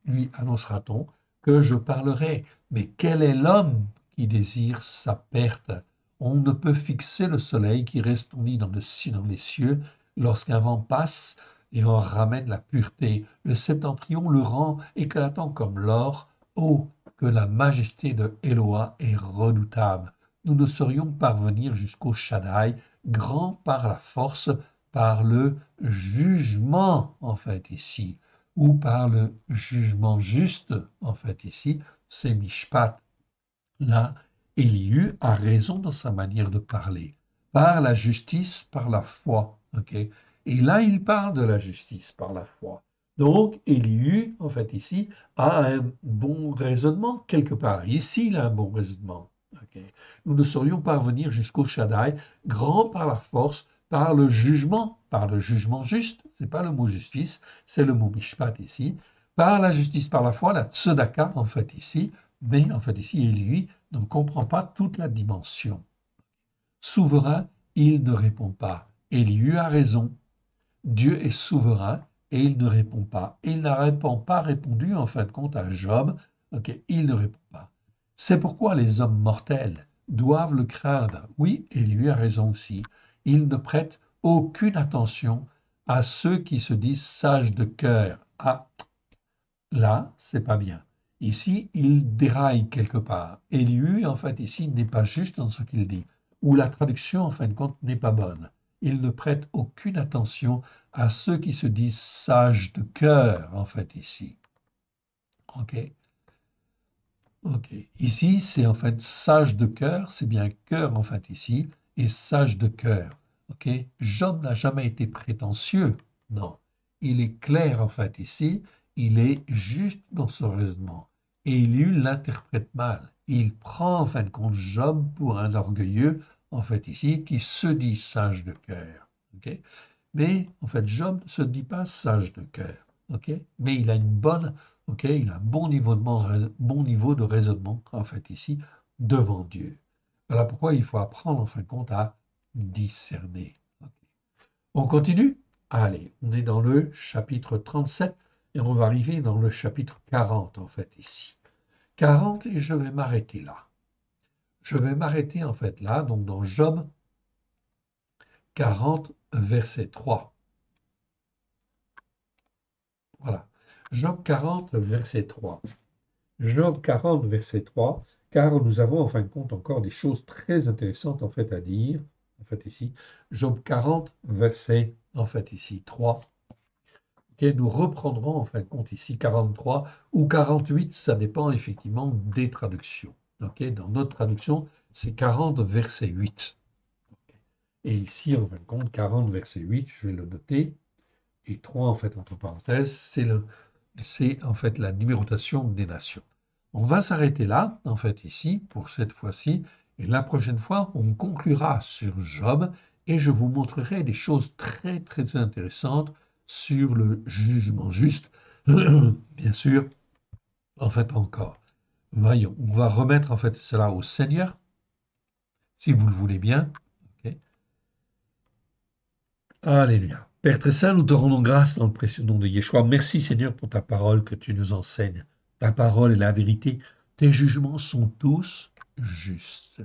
lui annoncera-t-on que je parlerai. Mais quel est l'homme qui désire sa perte? On ne peut fixer le soleil qui resplendit dans les cieux lorsqu'un vent passe et en ramène la pureté. Le septentrion le rend éclatant comme l'or. Oh, que la majesté de Éloa est redoutable. Nous ne saurions parvenir jusqu'au Shaddai, grand par la force, par le jugement, en fait, ici, ou par le jugement juste, en fait, ici, c'est Mishpat. Là, Élihu a raison dans sa manière de parler, par la justice, par la foi, ok? Et là, il parle de la justice par la foi. Donc, Élihu, en fait, ici, a un bon raisonnement quelque part. Ici, il a un bon raisonnement. Ok. Nous ne saurions parvenir jusqu'au Shaddai, grand par la force, par le jugement juste, c'est pas le mot justice, c'est le mot mishpat ici, par la justice, par la foi, la tzedaka, en fait, ici, mais en fait, ici, Élie ne comprend pas toute la dimension. Souverain, il ne répond pas. Élihu a raison. Dieu est souverain et il ne répond pas. Il n'a pas répondu, en fin de compte, à Job. Ok, il ne répond pas. C'est pourquoi les hommes mortels doivent le craindre. Oui, Élihu a raison aussi. Il ne prête aucune attention à ceux qui se disent sages de cœur. Ah, là, c'est pas bien. Ici, il déraille quelque part. Élihu, en fait, ici, n'est pas juste dans ce qu'il dit, ou la traduction, en fin de compte, n'est pas bonne. Il ne prête aucune attention à ceux qui se disent sages de cœur, en fait, ici. OK? OK. Ici, c'est en fait sage de cœur, c'est bien cœur, en fait, ici, et sage de cœur. OK? Job n'a jamais été prétentieux. Non. Il est clair, en fait, ici. Il est juste dans son raisonnement. Et Élu l'interprète mal. Il prend, en fin de compte, Job pour un orgueilleux, en fait, ici, qui se dit sage de cœur. OK? Mais, en fait, Job ne se dit pas sage de cœur. OK? Mais il a une bonne, OK? Il a un bon niveau de raisonnement, en fait, ici, devant Dieu. Voilà pourquoi il faut apprendre, en fin de compte, à discerner. OK. On continue? Allez, on est dans le chapitre 37 et on va arriver dans le chapitre 40, en fait, ici. 40 et je vais m'arrêter là. Je vais m'arrêter, en fait, là, donc dans Job 40, verset 3. Voilà. Job 40, verset 3. Job 40, verset 3, car nous avons en fin de compte encore des choses très intéressantes en fait à dire, en fait ici. Job 40, verset en fait ici 3. Et nous reprendrons en fin de compte ici 43 ou 48, ça dépend effectivement des traductions. Dans notre traduction, c'est 40, verset 8. Et ici, en fin de compte, 40, verset 8, je vais le noter. Et 3, en fait, entre parenthèses, c'est en fait la numérotation des nations. On va s'arrêter là, en fait, ici, pour cette fois-ci. Et la prochaine fois, on conclura sur Job et je vous montrerai des choses très, très intéressantes sur le jugement juste. Bien sûr, en fait, encore. Voyons, on va remettre en fait cela au Seigneur, si vous le voulez bien. Ok. Alléluia. Père très saint, nous te rendons grâce dans le précieux nom de Yeshua. Merci Seigneur pour ta parole que tu nous enseignes. Ta parole est la vérité. Tes jugements sont tous justes.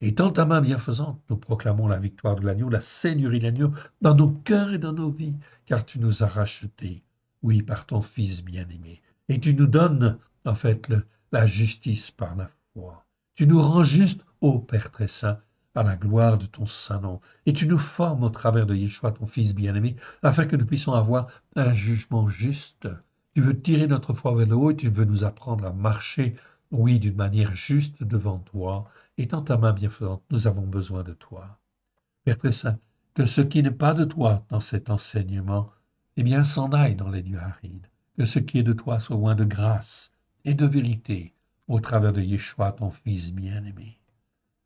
Et dans ta main bienfaisante, nous proclamons la victoire de l'agneau, la seigneurie de l'agneau dans nos cœurs et dans nos vies, car tu nous as rachetés, oui, par ton Fils bien-aimé. Et tu nous donnes, en fait, la justice par la foi. Tu nous rends justes, ô Père très saint, à la gloire de ton saint nom. Et tu nous formes au travers de Yeshua, ton Fils bien-aimé, afin que nous puissions avoir un jugement juste. Tu veux tirer notre foi vers le haut et tu veux nous apprendre à marcher, oui, d'une manière juste devant toi. Et dans ta main bienfaisante, nous avons besoin de toi. Père très saint, que ce qui n'est pas de toi dans cet enseignement, eh bien, s'en aille dans les lieux arides. Que ce qui est de toi soit loin de grâce et de vérité au travers de Yeshua, ton Fils bien-aimé.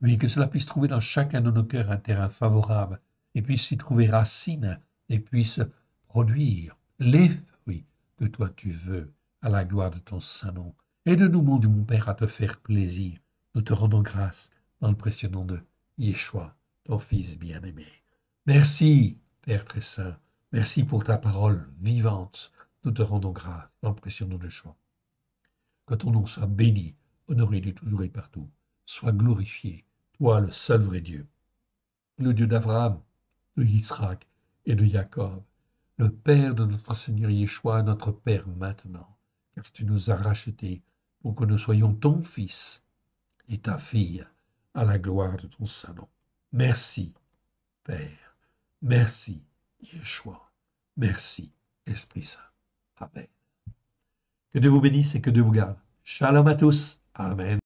Oui, que cela puisse trouver dans chacun de nos cœurs un terrain favorable et puisse y trouver racine et puisse produire les fruits que toi tu veux à la gloire de ton saint nom. Aide-nous, mon Père, à te faire plaisir. Nous te rendons grâce dans le précieux nom de Yeshua, ton Fils bien-aimé. Merci, Père très saint. Merci pour ta parole vivante. Nous te rendons grâce dans le précieux nom de Yeshua. Que ton nom soit béni, honoré de toujours et partout. Sois glorifié, toi le seul vrai Dieu, le Dieu d'Abraham, de Isaac et de Jacob, le Père de notre Seigneur Yeshua, notre Père maintenant, car tu nous as rachetés pour que nous soyons ton Fils et ta fille, à la gloire de ton saint nom. Merci, Père. Merci, Yeshua. Merci, Esprit Saint. Amen. Que Dieu vous bénisse et que Dieu vous garde. Shalom à tous. Amen.